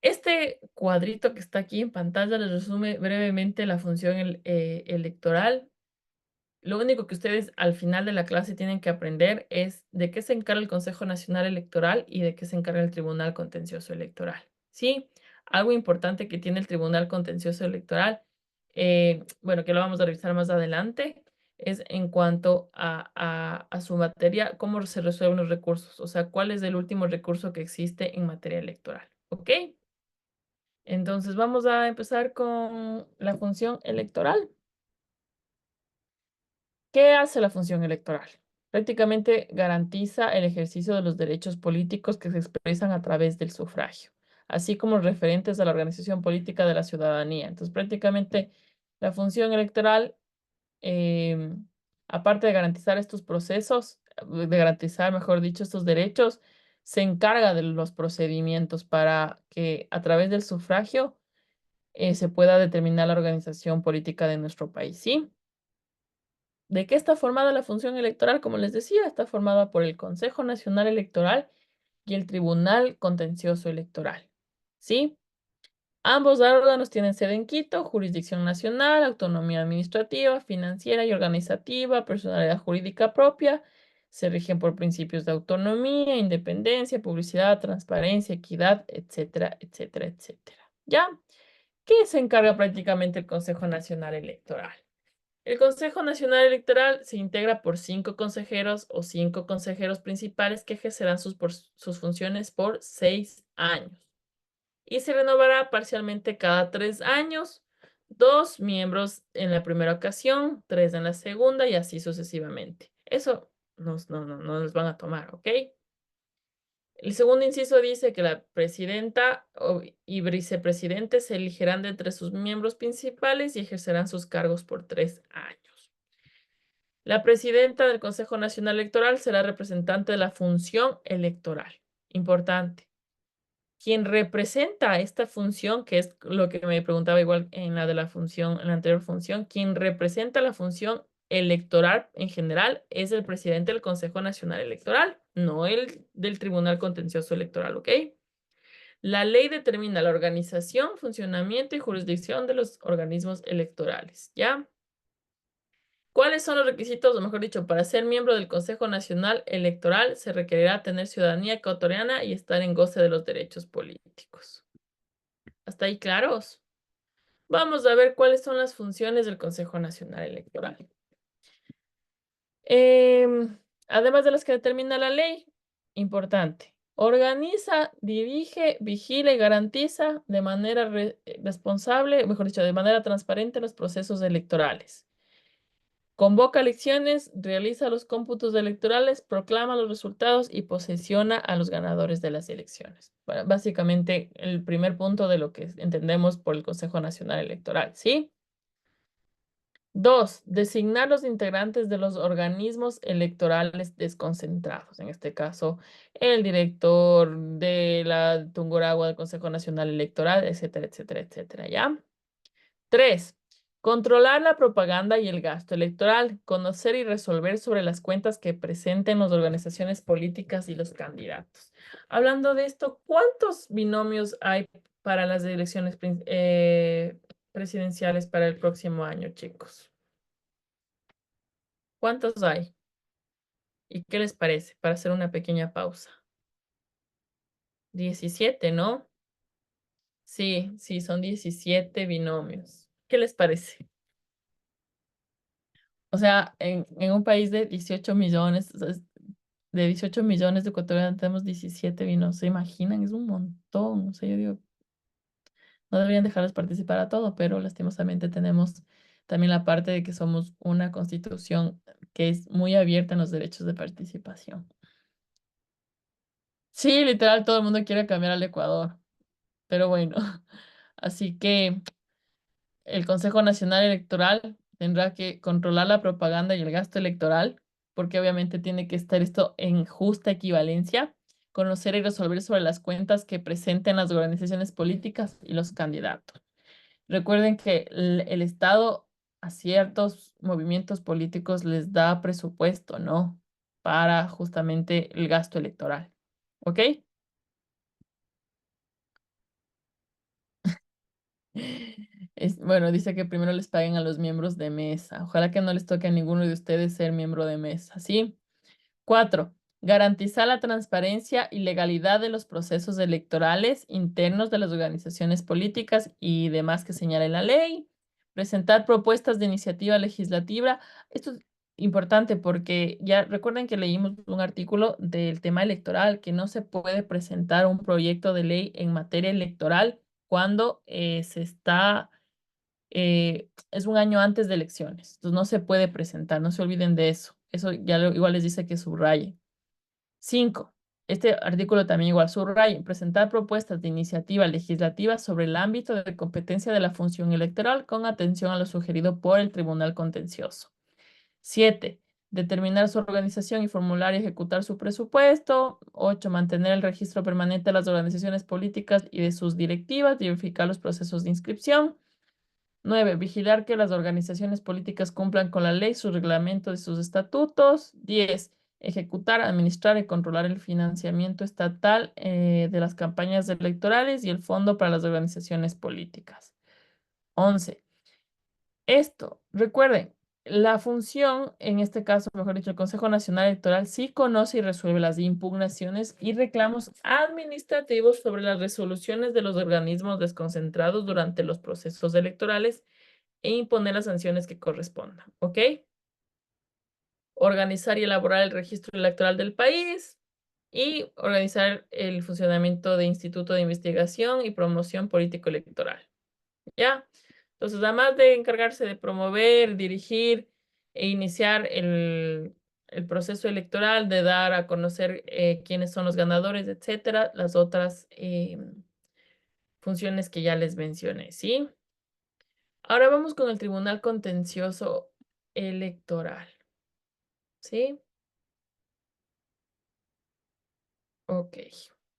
Este cuadrito que está aquí en pantalla les resume brevemente la función electoral. Lo único que ustedes al final de la clase tienen que aprender es de qué se encarga el Consejo Nacional Electoral y de qué se encarga el Tribunal Contencioso Electoral. ¿Sí? Algo importante que tiene el Tribunal Contencioso Electoral, bueno, que lo vamos a revisar más adelante, es en cuanto a su materia, cómo se resuelven los recursos, o sea, cuál es el último recurso que existe en materia electoral. ¿Ok? Entonces vamos a empezar con la función electoral. ¿Qué hace la función electoral? Prácticamente garantiza el ejercicio de los derechos políticos que se expresan a través del sufragio, así como referentes a la organización política de la ciudadanía. Entonces, prácticamente la función electoral, aparte de garantizar estos procesos, de garantizar, mejor dicho, estos derechos, se encarga de los procedimientos para que a través del sufragio se pueda determinar la organización política de nuestro país, ¿sí? ¿De qué está formada la función electoral? Como les decía, está formada por el Consejo Nacional Electoral y el Tribunal Contencioso Electoral. ¿Sí? Ambos órganos tienen sede en Quito, jurisdicción nacional, autonomía administrativa, financiera y organizativa, personalidad jurídica propia, se rigen por principios de autonomía, independencia, publicidad, transparencia, equidad, etcétera, etcétera, etcétera. ¿Ya? ¿Qué se encarga prácticamente el Consejo Nacional Electoral? El Consejo Nacional Electoral se integra por 5 consejeros o 5 consejeros principales que ejercerán sus funciones por 6 años y se renovará parcialmente cada 3 años, 2 miembros en la primera ocasión, 3 en la segunda y así sucesivamente. Eso no nos van a tomar, ¿ok? El segundo inciso dice que la presidenta y vicepresidente se elegirán de entre sus miembros principales y ejercerán sus cargos por 3 años. La presidenta del Consejo Nacional Electoral será representante de la función electoral. Importante. Quien representa esta función, que es lo que me preguntaba igual en la de la función, en la anterior función, quien representa la función electoral en general es el presidente del Consejo Nacional Electoral, no el del Tribunal Contencioso Electoral, ¿ok? La ley determina la organización, funcionamiento y jurisdicción de los organismos electorales, ¿ya? ¿Cuáles son los requisitos, o mejor dicho, para ser miembro del Consejo Nacional Electoral se requerirá tener ciudadanía ecuatoriana y estar en goce de los derechos políticos? ¿Hasta ahí claros? Vamos a ver cuáles son las funciones del Consejo Nacional Electoral. Además de las que determina la ley, importante, organiza, dirige, vigila y garantiza de manera responsable, mejor dicho, de manera transparente los procesos electorales. Convoca elecciones, realiza los cómputos electorales, proclama los resultados y posesiona a los ganadores de las elecciones. Bueno, básicamente el primer punto de lo que entendemos por el Consejo Nacional Electoral, ¿sí? 2, designar los integrantes de los organismos electorales desconcentrados. En este caso, el director de la Tungurahua del Consejo Nacional Electoral, etcétera, etcétera, etcétera, ¿ya? 3, Controlar la propaganda y el gasto electoral. Conocer y resolver sobre las cuentas que presenten las organizaciones políticas y los candidatos. Hablando de esto, ¿cuántos binomios hay para las elecciones presidenciales para el próximo año, chicos? ¿Cuántos hay? ¿Y qué les parece? Para hacer una pequeña pausa. 17, ¿no? Sí, sí, son 17 binomios. ¿Qué les parece? O sea, en un país de 18 millones, o sea, de 18 millones de ecuatorianos tenemos 17 binomios. ¿Se imaginan? Es un montón. O sea, yo digo, no deberían dejarles participar a todo, pero lastimosamente tenemos también la parte de que somos una constitución que es muy abierta en los derechos de participación. Sí, literal, todo el mundo quiere cambiar al Ecuador, pero bueno, así que el Consejo Nacional Electoral tendrá que controlar la propaganda y el gasto electoral, porque obviamente tiene que estar esto en justa equivalencia, conocer y resolver sobre las cuentas que presenten las organizaciones políticas y los candidatos. Recuerden que el Estado a ciertos movimientos políticos les da presupuesto, ¿no? Para justamente el gasto electoral. ¿Ok? Bueno, dice que primero les paguen a los miembros de mesa. Ojalá que no les toque a ninguno de ustedes ser miembro de mesa, ¿sí? 4. Garantizar la transparencia y legalidad de los procesos electorales internos de las organizaciones políticas y demás que señale la ley. Presentar propuestas de iniciativa legislativa. Esto es importante porque ya recuerden que leímos un artículo del tema electoral, que no se puede presentar un proyecto de ley en materia electoral cuando es un año antes de elecciones. Entonces no se puede presentar, no se olviden de eso. Eso ya igual les dice que subraye. 5. Este artículo también igual subraye. Presentar propuestas de iniciativa legislativa sobre el ámbito de competencia de la función electoral con atención a lo sugerido por el Tribunal Contencioso. 7. Determinar su organización y formular y ejecutar su presupuesto. 8. Mantener el registro permanente de las organizaciones políticas y de sus directivas, verificar los procesos de inscripción. 9. Vigilar que las organizaciones políticas cumplan con la ley, sus reglamentos y sus estatutos. 10. Ejecutar, administrar y controlar el financiamiento estatal de las campañas electorales y el fondo para las organizaciones políticas. 11. Esto, recuerden, la función, en este caso, mejor dicho, el Consejo Nacional Electoral sí conoce y resuelve las impugnaciones y reclamos administrativos sobre las resoluciones de los organismos desconcentrados durante los procesos electorales e imponer las sanciones que correspondan, ¿ok? Organizar y elaborar el registro electoral del país y organizar el funcionamiento de Instituto de Investigación y Promoción Político-Electoral, ¿ya? Entonces, además de encargarse de promover, dirigir e iniciar el proceso electoral, de dar a conocer quiénes son los ganadores, etcétera, las otras funciones que ya les mencioné, ¿sí? Ahora vamos con el Tribunal Contencioso Electoral, ¿sí? Ok.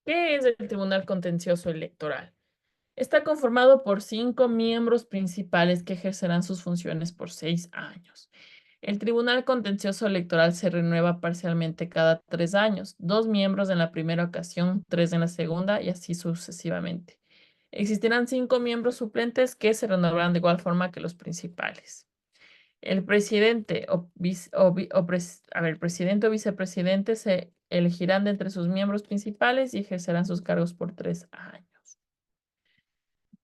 ¿Qué es el Tribunal Contencioso Electoral? Está conformado por 5 miembros principales que ejercerán sus funciones por 6 años. El Tribunal Contencioso Electoral se renueva parcialmente cada 3 años, 2 miembros en la primera ocasión, 3 en la segunda y así sucesivamente. Existirán 5 miembros suplentes que se renovarán de igual forma que los principales. El presidente presidente o vicepresidente se elegirán de entre sus miembros principales y ejercerán sus cargos por 3 años.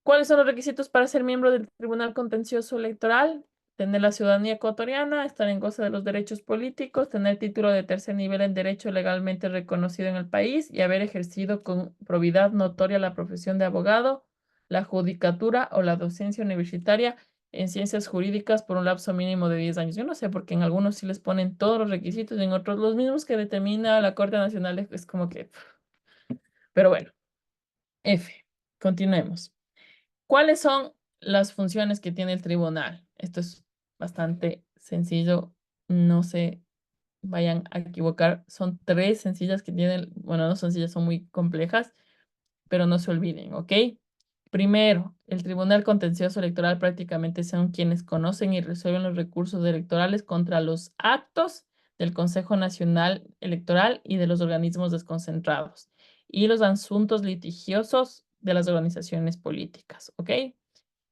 ¿Cuáles son los requisitos para ser miembro del Tribunal Contencioso Electoral? Tener la ciudadanía ecuatoriana, estar en goce de los derechos políticos, tener título de tercer nivel en derecho legalmente reconocido en el país y haber ejercido con probidad notoria la profesión de abogado, la judicatura o la docencia universitaria en ciencias jurídicas por un lapso mínimo de 10 años. Yo no sé, porque en algunos sí les ponen todos los requisitos y en otros los mismos que determina la Corte Nacional. Es como que... Pero bueno, F. Continuemos. ¿Cuáles son las funciones que tiene el tribunal? Esto es bastante sencillo, no se vayan a equivocar. Son 3 sencillas que tienen, bueno, no son sencillas, son muy complejas, pero no se olviden, ¿ok? Primero, el Tribunal Contencioso Electoral prácticamente son quienes conocen y resuelven los recursos electorales contra los actos del Consejo Nacional Electoral y de los organismos desconcentrados y los asuntos litigiosos de las organizaciones políticas, ¿ok?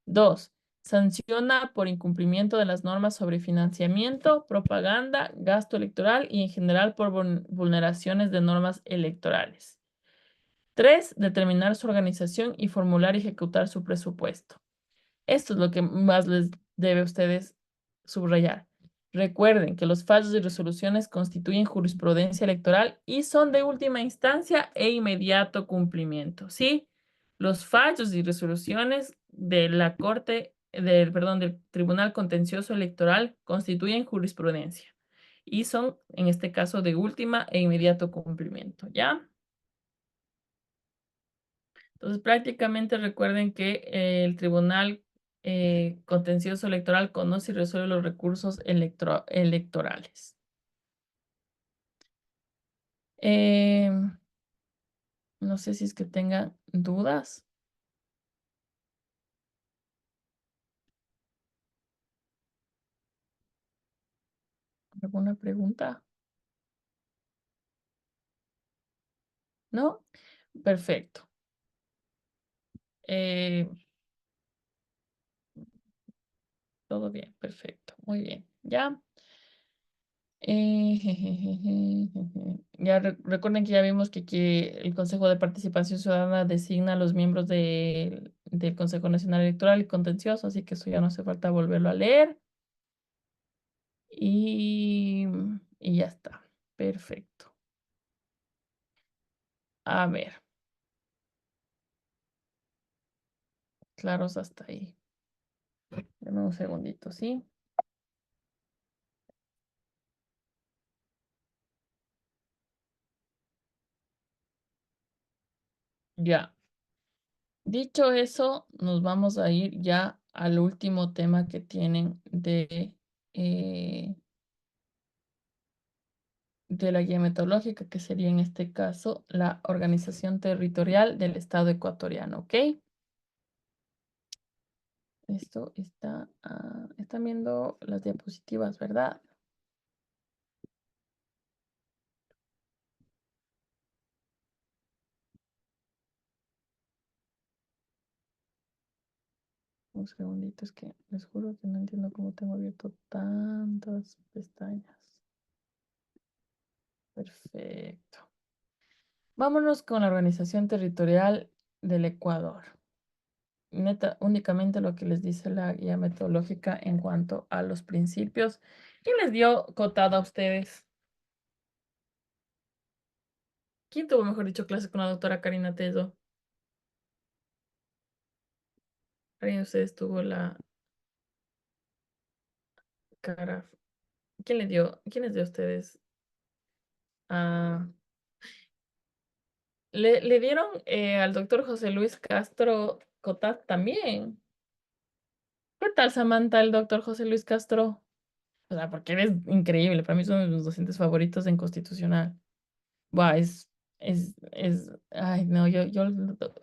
Dos, sanciona por incumplimiento de las normas sobre financiamiento, propaganda, gasto electoral y en general por vulneraciones de normas electorales. Tres, determinar su organización y formular y ejecutar su presupuesto. Esto es lo que más les debe a ustedes subrayar. Recuerden que los fallos y resoluciones constituyen jurisprudencia electoral y son de última instancia e inmediato cumplimiento, ¿sí? Los fallos y resoluciones de la del Tribunal Contencioso Electoral constituyen jurisprudencia y son, en este caso, de última e inmediato cumplimiento, ¿ya? Entonces, prácticamente recuerden que el Tribunal Contencioso Electoral conoce y resuelve los recursos electorales. Eh, no sé si es que tengan dudas. ¿Alguna pregunta? ¿No? Perfecto. Eh, todo bien, perfecto. Muy bien. ¿Ya? Ya recuerden que ya vimos que el Consejo de Participación Ciudadana designa a los miembros del Consejo Nacional Electoral y Contencioso, así que eso ya no hace falta volverlo a leer. Y ya está. Perfecto. A ver, claros hasta ahí. Dame un segundito, ¿sí? Ya. Dicho eso, nos vamos a ir ya al último tema que tienen de la guía metodológica, que sería en este caso la organización territorial del Estado ecuatoriano, ¿ok? Esto está, están viendo las diapositivas, ¿verdad? Un segundito, es que les juro que no entiendo cómo tengo abierto tantas pestañas. Perfecto. Vámonos con la organización territorial del Ecuador. Únicamente lo que les dice la guía metodológica en cuanto a los principios. ¿Quién les dio cotada a ustedes? ¿Quién tuvo, mejor dicho, clase con la doctora Karina Tello? ¿Alguien de ustedes tuvo la cara? ¿Quién les dio? ¿Quién les dio a ustedes? Ah, le dieron al doctor José Luis Castro Cotat también. ¿Qué tal, Samantha, el doctor José Luis Castro? O sea, porque eres increíble. Para mí es uno de mis docentes favoritos en constitucional. Buah, ay, no,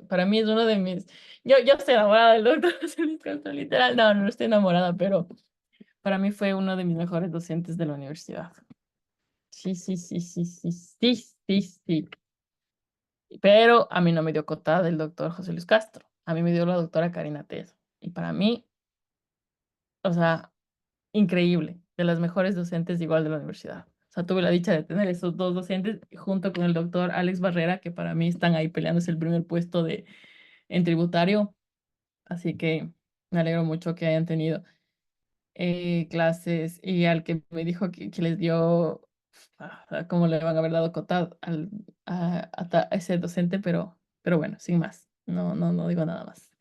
para mí es uno de mis, yo estoy enamorada del doctor José Luis Castro, literal, no estoy enamorada, pero para mí fue uno de mis mejores docentes de la universidad. Sí, sí, sí, sí, sí, sí, sí, sí. Pero a mí no me dio cotada el doctor José Luis Castro, a mí me dio la doctora Karina Teso. Y para mí, o sea, increíble, de las mejores docentes igual de la universidad. O sea, tuve la dicha de tener esos dos docentes junto con el doctor Alex Barrera, que para mí están ahí peleándose el primer puesto en tributario. Así que me alegro mucho que hayan tenido clases y al que me dijo que les dio, cómo le van a haber dado cotado a ese docente, pero bueno, sin más, no digo nada más.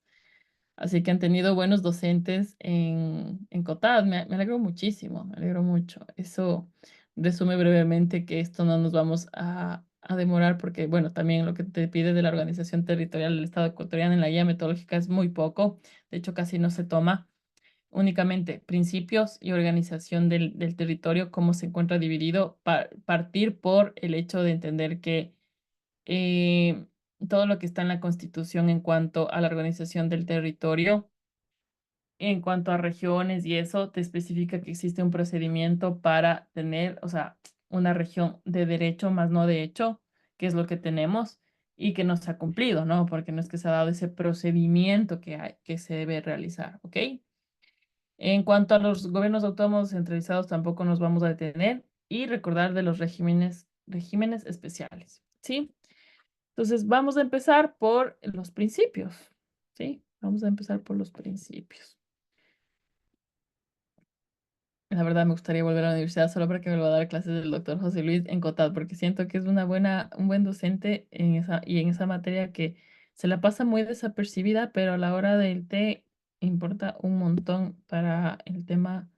Así que han tenido buenos docentes en COTAD. Me alegro muchísimo, me alegro mucho. Eso resume brevemente que esto no nos vamos a demorar porque, bueno, también lo que te pide de la organización territorial del Estado ecuatoriano en la guía metodológica es muy poco. De hecho, casi no se toma. Únicamente principios y organización del territorio, cómo se encuentra dividido, partir por el hecho de entender que todo lo que está en la Constitución en cuanto a la organización del territorio, en cuanto a regiones y eso, te especifica que existe un procedimiento para tener, o sea, una región de derecho más no de hecho, que es lo que tenemos y que no se ha cumplido, ¿no? Porque no es que se ha dado ese procedimiento que se debe realizar, ¿ok? En cuanto a los gobiernos autónomos centralizados, tampoco nos vamos a detener y recordar de los regímenes especiales, ¿sí? Entonces, vamos a empezar por los principios, ¿sí? Vamos a empezar por los principios. La verdad, me gustaría volver a la universidad solo para que me lo va a dar clases del doctor José Luis en COTAD, porque siento que es un buen docente en esa materia que se la pasa muy desapercibida, pero a la hora del té importa un montón para el tema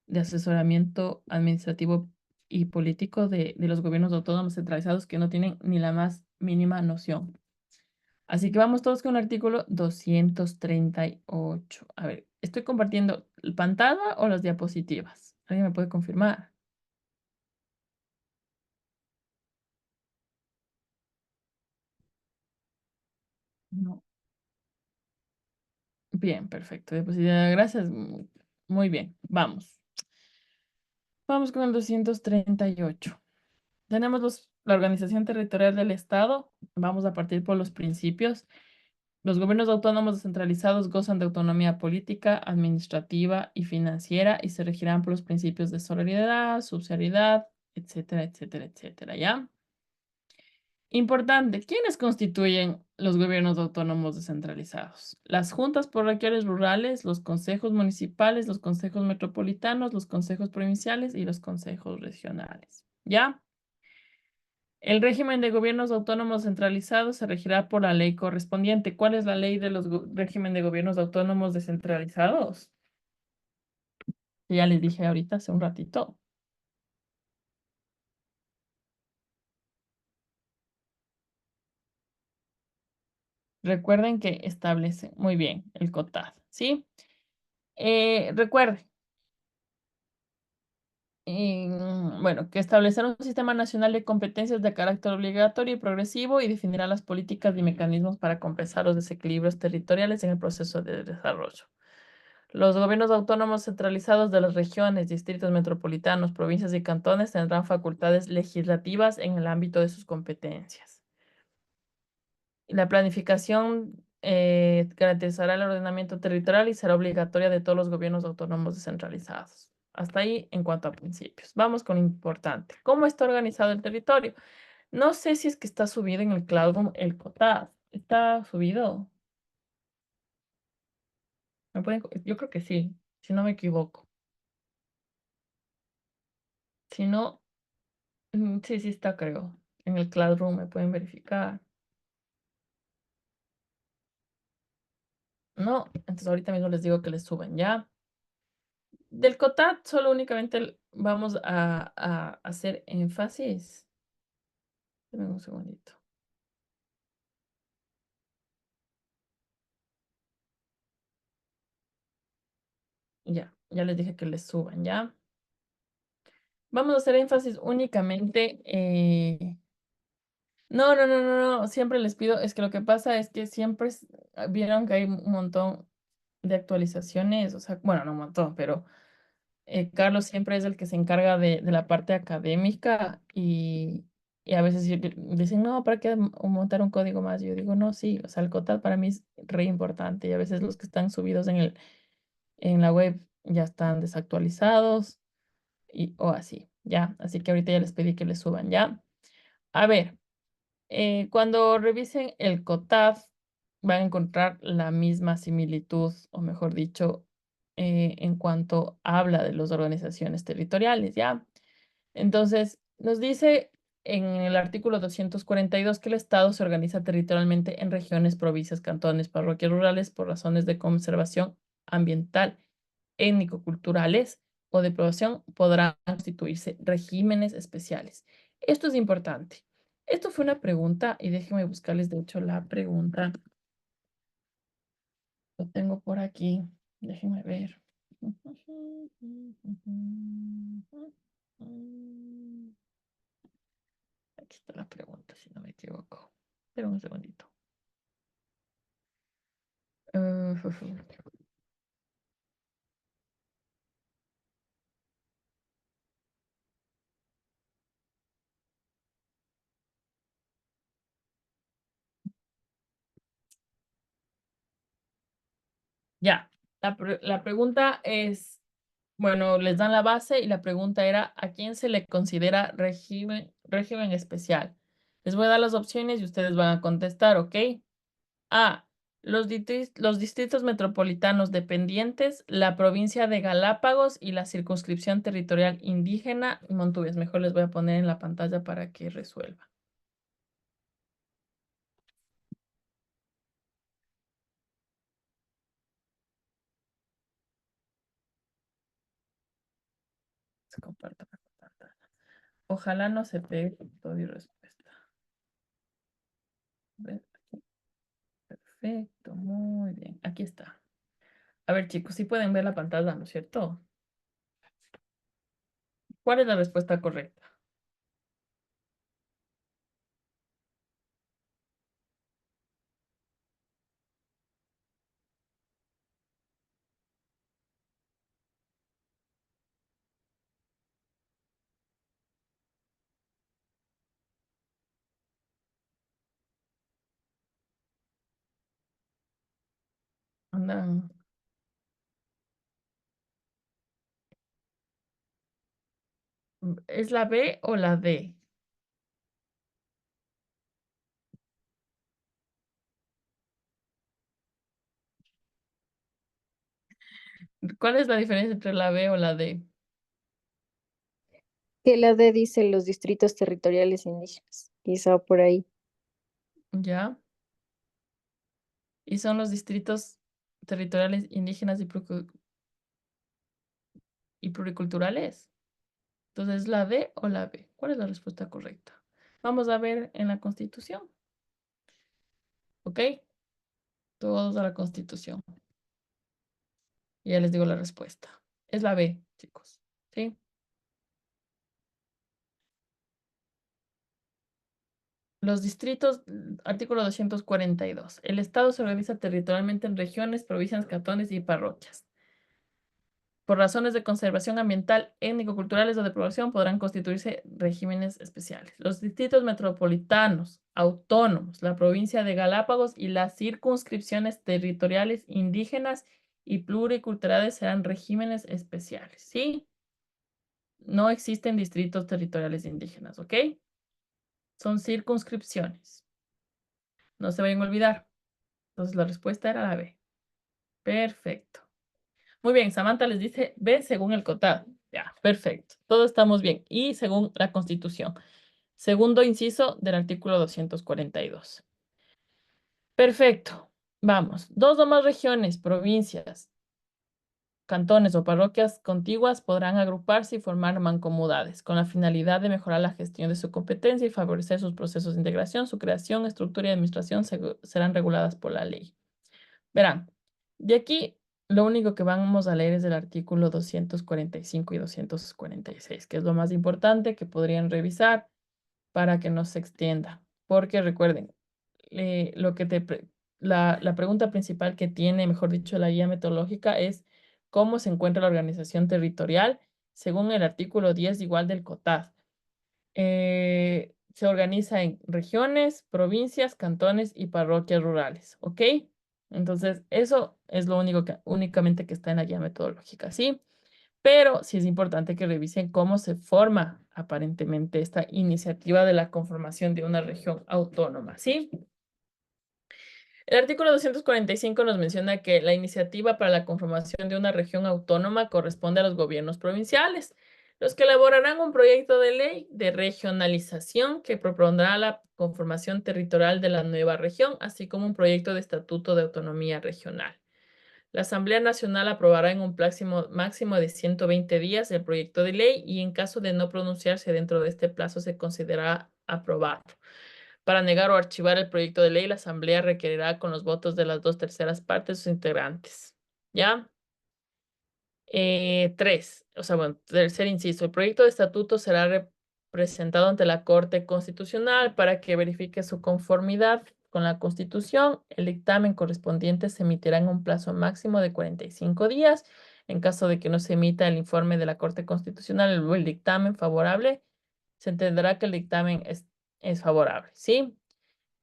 de asesoramiento administrativo y político de los gobiernos autónomos centralizados que no tienen ni la más mínima noción. Así que vamos todos con el artículo 238. A ver, ¿estoy compartiendo pantalla o las diapositivas? ¿Alguien me puede confirmar? No. Bien, perfecto. Diapositiva, gracias. Muy bien, vamos. Vamos con el 238. Tenemos la organización territorial del Estado. Vamos a partir por los principios. Los gobiernos autónomos descentralizados gozan de autonomía política, administrativa y financiera y se regirán por los principios de solidaridad, subsidiariedad, etcétera, etcétera, etcétera, ¿ya? Importante, ¿quiénes constituyen los gobiernos autónomos descentralizados? Las juntas parroquiales rurales, los consejos municipales, los consejos metropolitanos, los consejos provinciales y los consejos regionales, ¿ya? El régimen de gobiernos autónomos centralizados se regirá por la ley correspondiente. ¿Cuál es la ley de los régimen de gobiernos autónomos descentralizados? Que ya les dije ahorita hace un ratito. Recuerden que establece muy bien el COTAD, ¿sí? Recuerden, bueno, que establecerá un sistema nacional de competencias de carácter obligatorio y progresivo y definirá las políticas y mecanismos para compensar los desequilibrios territoriales en el proceso de desarrollo. Los gobiernos autónomos centralizados de las regiones, distritos metropolitanos, provincias y cantones tendrán facultades legislativas en el ámbito de sus competencias. La planificación garantizará el ordenamiento territorial y será obligatoria de todos los gobiernos autónomos descentralizados. Hasta ahí en cuanto a principios. Vamos con lo importante. ¿Cómo está organizado el territorio? No sé si es que está subido en el Classroom el COTAD. ¿Está subido? Yo creo que sí, si no me equivoco. Si no, sí, sí está, creo. En el Classroom me pueden verificar. No, entonces ahorita mismo les digo que les suben, ¿ya? Del COTAD solo únicamente vamos a hacer énfasis. Dame un segundito. Ya les dije que les suban, ¿ya? Vamos a hacer énfasis únicamente. No, no, no, no, no. Siempre les pido, es que lo que pasa es que siempre vieron que hay un montón de actualizaciones, o sea, bueno, no un montón, pero Carlos siempre es el que se encarga de la parte académica y a veces dicen, no, ¿para qué montar un código más? Yo digo, no, sí, o sea, el COTAD para mí es re importante y a veces los que están subidos en la web ya están desactualizados o así, ya. Así que ahorita ya les pedí que les suban, ya. A ver, cuando revisen el COTAD van a encontrar la misma similitud, o mejor dicho, en cuanto habla de las organizaciones territoriales, ¿ya? Entonces, nos dice en el artículo 242 que el Estado se organiza territorialmente en regiones, provincias, cantones, parroquias rurales por razones de conservación ambiental, étnico-culturales o de población, podrán constituirse regímenes especiales. Esto es importante. Esto fue una pregunta y déjenme buscarles, de hecho, la pregunta. Lo tengo por aquí. Déjenme ver. Aquí está la pregunta, si no me equivoco. Espera un segundito. Ya, la pregunta es, bueno, les dan la base y la pregunta era, ¿a quién se le considera régimen especial? Les voy a dar las opciones y ustedes van a contestar, ¿ok? A, los distritos metropolitanos dependientes, la provincia de Galápagos y la circunscripción territorial indígena y Montubias. Mejor les voy a poner en la pantalla para que resuelva. Se comparta la pantalla. Ojalá no se pegue con toda y respuesta. A ver, aquí. Perfecto, muy bien. Aquí está. A ver, chicos, sí pueden ver la pantalla, ¿no es cierto? ¿Cuál es la respuesta correcta? Andan. ¿Es la B o la D? ¿Cuál es la diferencia entre la B o la D? Que la D dice los distritos territoriales indígenas. Quizá por ahí. ¿Ya? Y son los distritos territoriales indígenas y pluriculturales. Entonces, ¿la D o la B? ¿Cuál es la respuesta correcta? Vamos a ver en la Constitución. ¿Ok? Todos a la Constitución. Y ya les digo la respuesta. Es la B, chicos. ¿Sí? Los distritos, artículo 242. El Estado se organiza territorialmente en regiones, provincias, cantones y parroquias. Por razones de conservación ambiental, étnico-culturales o de población podrán constituirse regímenes especiales. Los distritos metropolitanos, autónomos, la provincia de Galápagos y las circunscripciones territoriales indígenas y pluriculturales serán regímenes especiales, ¿sí? No existen distritos territoriales indígenas, ¿ok? Son circunscripciones. No se vayan a olvidar. Entonces la respuesta era la B. Perfecto. Muy bien, Samantha les dice B según el COTAD. Ya, perfecto. Todos estamos bien. Y según la Constitución. Segundo inciso del artículo 242. Perfecto. Vamos. Dos o más regiones, provincias, cantones o parroquias contiguas podrán agruparse y formar mancomunidades con la finalidad de mejorar la gestión de su competencia y favorecer sus procesos de integración. Su creación, estructura y administración serán reguladas por la ley. Verán, de aquí lo único que vamos a leer es el artículo 245 y 246, que es lo más importante que podrían revisar para que no se extienda. Porque recuerden, la pregunta principal que tiene, mejor dicho, la guía metodológica es cómo se encuentra la organización territorial según el artículo 10 igual del COTAD. Se organiza en regiones, provincias, cantones y parroquias rurales, ¿ok? Entonces, eso es lo único únicamente que está en la guía metodológica, ¿sí? Pero sí es importante que revisen cómo se forma aparentemente esta iniciativa de la conformación de una región autónoma, ¿sí? El artículo 245 nos menciona que la iniciativa para la conformación de una región autónoma corresponde a los gobiernos provinciales, los que elaborarán un proyecto de ley de regionalización que propondrá la conformación territorial de la nueva región, así como un proyecto de estatuto de autonomía regional. La Asamblea Nacional aprobará en un máximo de 120 días el proyecto de ley y en caso de no pronunciarse dentro de este plazo se considerará aprobado. Para negar o archivar el proyecto de ley, la Asamblea requerirá con los votos de las 2/3 de sus integrantes. ¿Ya? 3. O sea, bueno, tercer inciso. El proyecto de estatuto será presentado ante la Corte Constitucional para que verifique su conformidad con la Constitución. El dictamen correspondiente se emitirá en un plazo máximo de 45 días. En caso de que no se emita el informe de la Corte Constitucional o el dictamen favorable, se entenderá que el dictamen es favorable, ¿sí?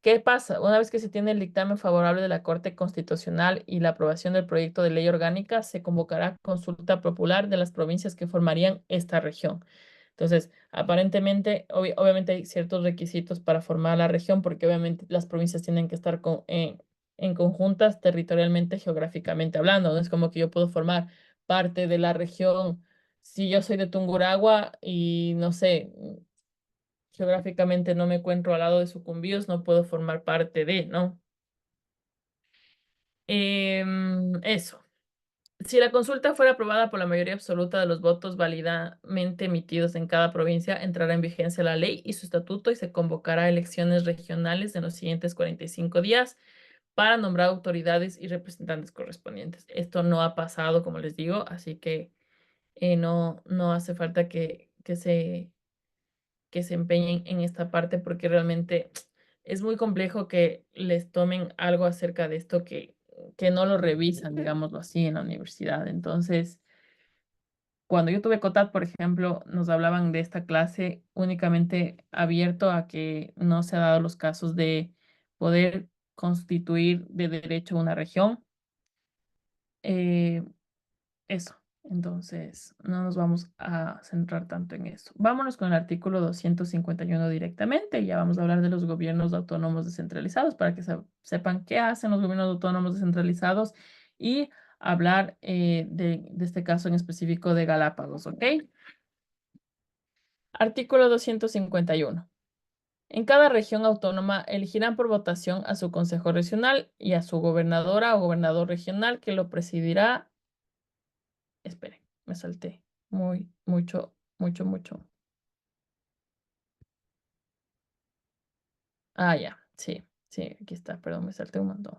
¿Qué pasa? Una vez que se tiene el dictamen favorable de la Corte Constitucional y la aprobación del proyecto de ley orgánica, se convocará consulta popular de las provincias que formarían esta región. Entonces, aparentemente, obviamente hay ciertos requisitos para formar la región, porque obviamente las provincias tienen que estar en conjuntas territorialmente, geográficamente hablando. No es como que yo puedo formar parte de la región si yo soy de Tungurahua y no sé, geográficamente no me encuentro al lado de Sucumbíos, no puedo formar parte de, ¿no? Eso. Si la consulta fuera aprobada por la mayoría absoluta de los votos válidamente emitidos en cada provincia, entrará en vigencia la ley y su estatuto y se convocará elecciones regionales en los siguientes 45 días para nombrar autoridades y representantes correspondientes. Esto no ha pasado, como les digo, así que no hace falta que se empeñen en esta parte porque realmente es muy complejo que les tomen algo acerca de esto que no lo revisan, digámoslo así, en la universidad. Entonces, cuando yo tuve COTAD, por ejemplo, nos hablaban de esta clase únicamente abierto a que no se ha dado los casos de poder constituir de derecho una región. Eh, Eso. Entonces, no nos vamos a centrar tanto en eso. Vámonos con el artículo 251 directamente. Ya vamos a hablar de los gobiernos autónomos descentralizados para que sepan qué hacen los gobiernos autónomos descentralizados y hablar de este caso en específico de Galápagos, ¿ok? Artículo 251. En cada región autónoma elegirán por votación a su consejo regional y a su gobernadora o gobernador regional que lo presidirá. Esperen, me salté. Mucho. Ah, ya, sí, aquí está, perdón, me salté un montón.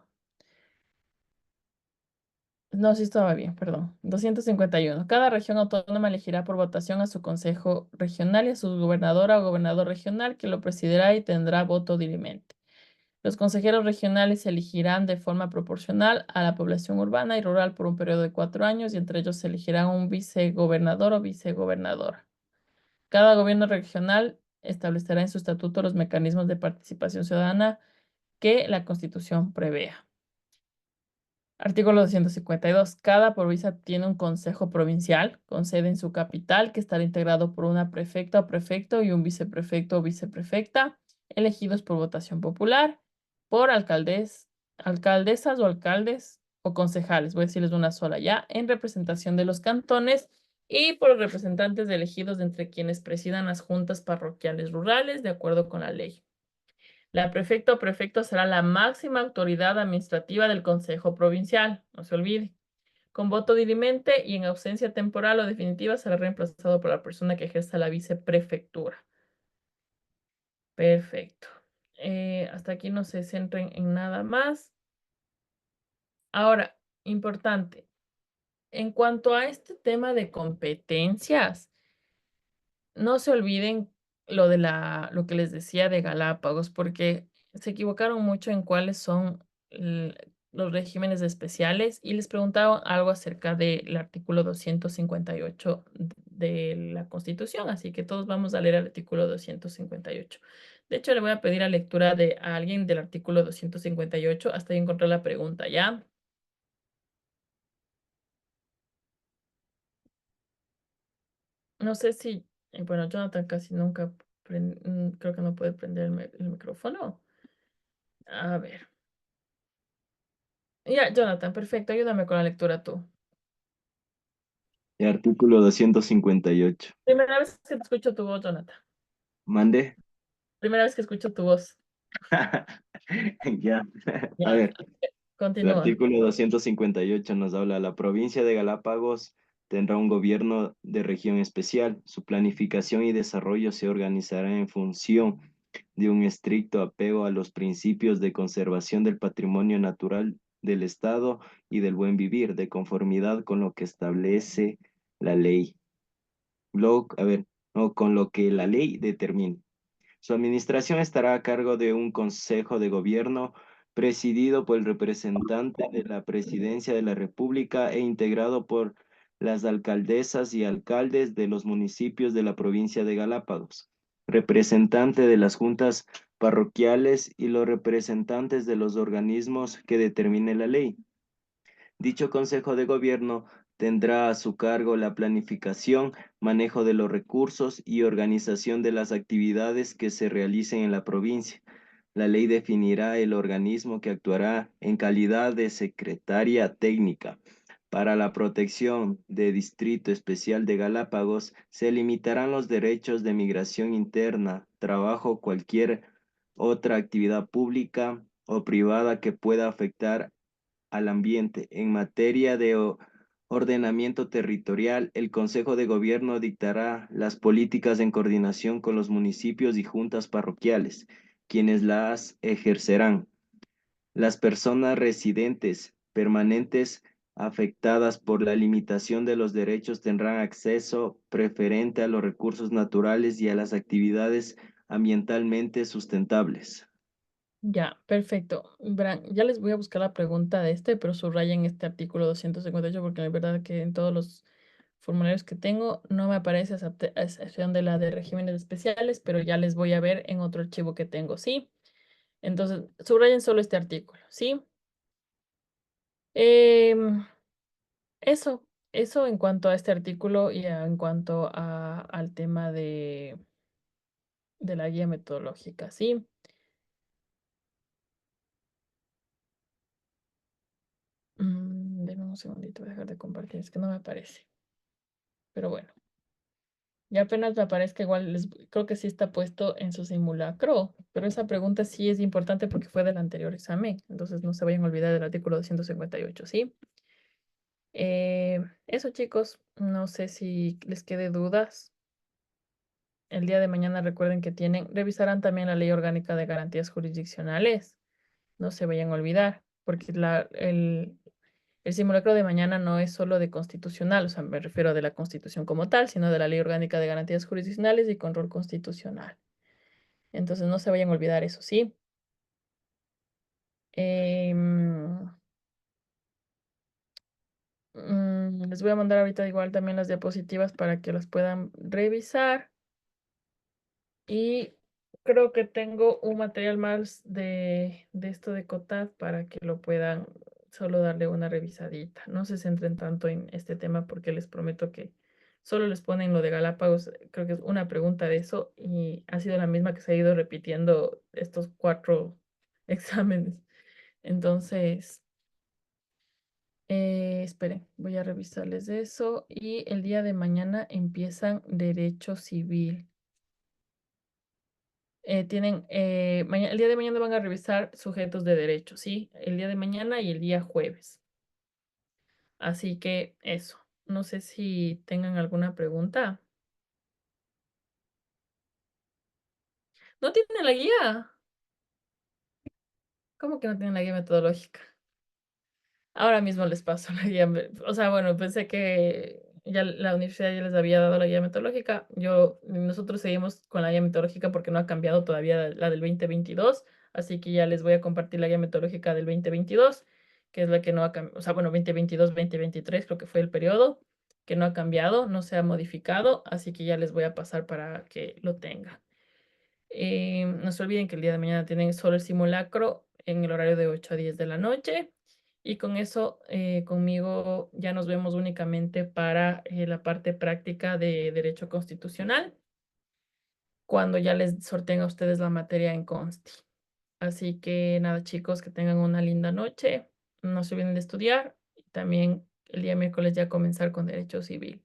No, sí estaba bien, perdón. 251. Cada región autónoma elegirá por votación a su consejo regional y a su gobernadora o gobernador regional que lo presidirá y tendrá voto dirimente. Los consejeros regionales se elegirán de forma proporcional a la población urbana y rural por un periodo de 4 años y entre ellos se elegirá un vicegobernador o vicegobernadora. Cada gobierno regional establecerá en su estatuto los mecanismos de participación ciudadana que la Constitución prevea. Artículo 252. Cada provincia tiene un consejo provincial con sede en su capital que estará integrado por una prefecta o prefecto y un viceprefecto o viceprefecta elegidos por votación popular, por alcaldesas o alcaldes o concejales, voy a decirles una sola ya, en representación de los cantones y por los representantes elegidos entre quienes presidan las juntas parroquiales rurales de acuerdo con la ley. La prefecta o prefecto será la máxima autoridad administrativa del Consejo Provincial, no se olvide. Con voto dirimente y en ausencia temporal o definitiva será reemplazado por la persona que ejerza la viceprefectura. Perfecto. Hasta aquí no se centren en nada más. Ahora, importante, en cuanto a este tema de competencias, no se olviden lo que les decía de Galápagos, porque se equivocaron mucho en cuáles son los regímenes especiales y les preguntaban algo acerca del artículo 258 de la Constitución, así que todos vamos a leer el artículo 258. De hecho, le voy a pedir a lectura a alguien del artículo 258 hasta yo encontrar la pregunta, ¿ya? No sé si, bueno, Jonathan casi nunca, creo que no puede prender el micrófono. A ver. Ya, Jonathan, perfecto, ayúdame con la lectura tú. El artículo 258. Primera vez que escucho tu voz, Jonathan. Mande. Primera vez que escucho tu voz. Ya. Ya, A ver, el continúa. artículo 258 nos habla, la provincia de Galápagos tendrá un gobierno de región especial. Su planificación y desarrollo se organizará en función de un estricto apego a los principios de conservación del patrimonio natural del Estado y del buen vivir, de conformidad con lo que establece la ley. Luego, a ver, o con lo que la ley determine. Su administración estará a cargo de un Consejo de Gobierno presidido por el representante de la Presidencia de la República e integrado por las alcaldesas y alcaldes de los municipios de la provincia de Galápagos, representante de las juntas parroquiales y los representantes de los organismos que determine la ley. Dicho Consejo de Gobierno tendrá a su cargo la planificación, manejo de los recursos y organización de las actividades que se realicen en la provincia. La ley definirá el organismo que actuará en calidad de secretaria técnica. Para la protección de Distrito Especial de Galápagos, se limitarán los derechos de migración interna, trabajo o cualquier otra actividad pública o privada que pueda afectar al ambiente. En materia de ordenamiento territorial, el Consejo de Gobierno dictará las políticas en coordinación con los municipios y juntas parroquiales, quienes las ejercerán. Las personas residentes permanentes afectadas por la limitación de los derechos tendrán acceso preferente a los recursos naturales y a las actividades ambientalmente sustentables. Ya, perfecto. Verán, ya les voy a buscar la pregunta de este, pero subrayen este artículo 258 porque la verdad que en todos los formularios que tengo no me aparece a excepción de la de regímenes especiales, pero ya les voy a ver en otro archivo que tengo, ¿sí? Entonces, subrayen solo este artículo, ¿sí? Em, eso en cuanto a este artículo y en cuanto al tema de la guía metodológica, ¿sí? Denme un segundito, voy a dejar de compartir, es que no me aparece. Pero bueno, ya apenas me aparezca, igual creo que sí está puesto en su simulacro, pero esa pregunta sí es importante porque fue del anterior examen, entonces no se vayan a olvidar del artículo 258, ¿sí? Eso, chicos, no sé si les quede dudas. El día de mañana recuerden que revisarán también la Ley Orgánica de Garantías Jurisdiccionales. No se vayan a olvidar, porque el simulacro de mañana no es solo de constitucional, o sea, me refiero a de la Constitución como tal, sino de la Ley Orgánica de Garantías Jurisdiccionales y Control Constitucional. Entonces no se vayan a olvidar eso, ¿sí? Em, les voy a mandar ahorita igual también las diapositivas para que las puedan revisar. Y creo que tengo un material más de esto de COTAD para que lo puedan solo darle una revisadita. No se centren tanto en este tema porque les prometo que solo les ponen lo de Galápagos. Creo que es una pregunta de eso y ha sido la misma que se ha ido repitiendo estos 4 exámenes. Entonces, esperen, voy a revisarles eso. Y el día de mañana empiezan Derecho Civil. El día de mañana van a revisar sujetos de derecho, ¿sí? El día de mañana y el día jueves. Así que eso. No sé si tengan alguna pregunta. ¿No tienen la guía? ¿Cómo que no tienen la guía metodológica? Ahora mismo les paso la guía. O sea, bueno, pensé que ya la universidad ya les había dado la guía metodológica. Nosotros seguimos con la guía metodológica porque no ha cambiado todavía la del 2022. Así que ya les voy a compartir la guía metodológica del 2022, que es la que no ha cambiado. O sea, bueno, 2022, 2023 creo que fue el periodo que no ha cambiado, no se ha modificado. Así que ya les voy a pasar para que lo tengan. No se olviden que el día de mañana tienen solo el simulacro en el horario de 8 a 10 de la noche. Y con eso, conmigo ya nos vemos únicamente para la parte práctica de Derecho Constitucional, cuando ya les sorteen a ustedes la materia en Consti. Así que nada, chicos, que tengan una linda noche. No se olviden de estudiar. Y también el día miércoles ya comenzar con Derecho Civil.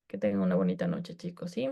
Que tengan una bonita noche, chicos, ¿sí?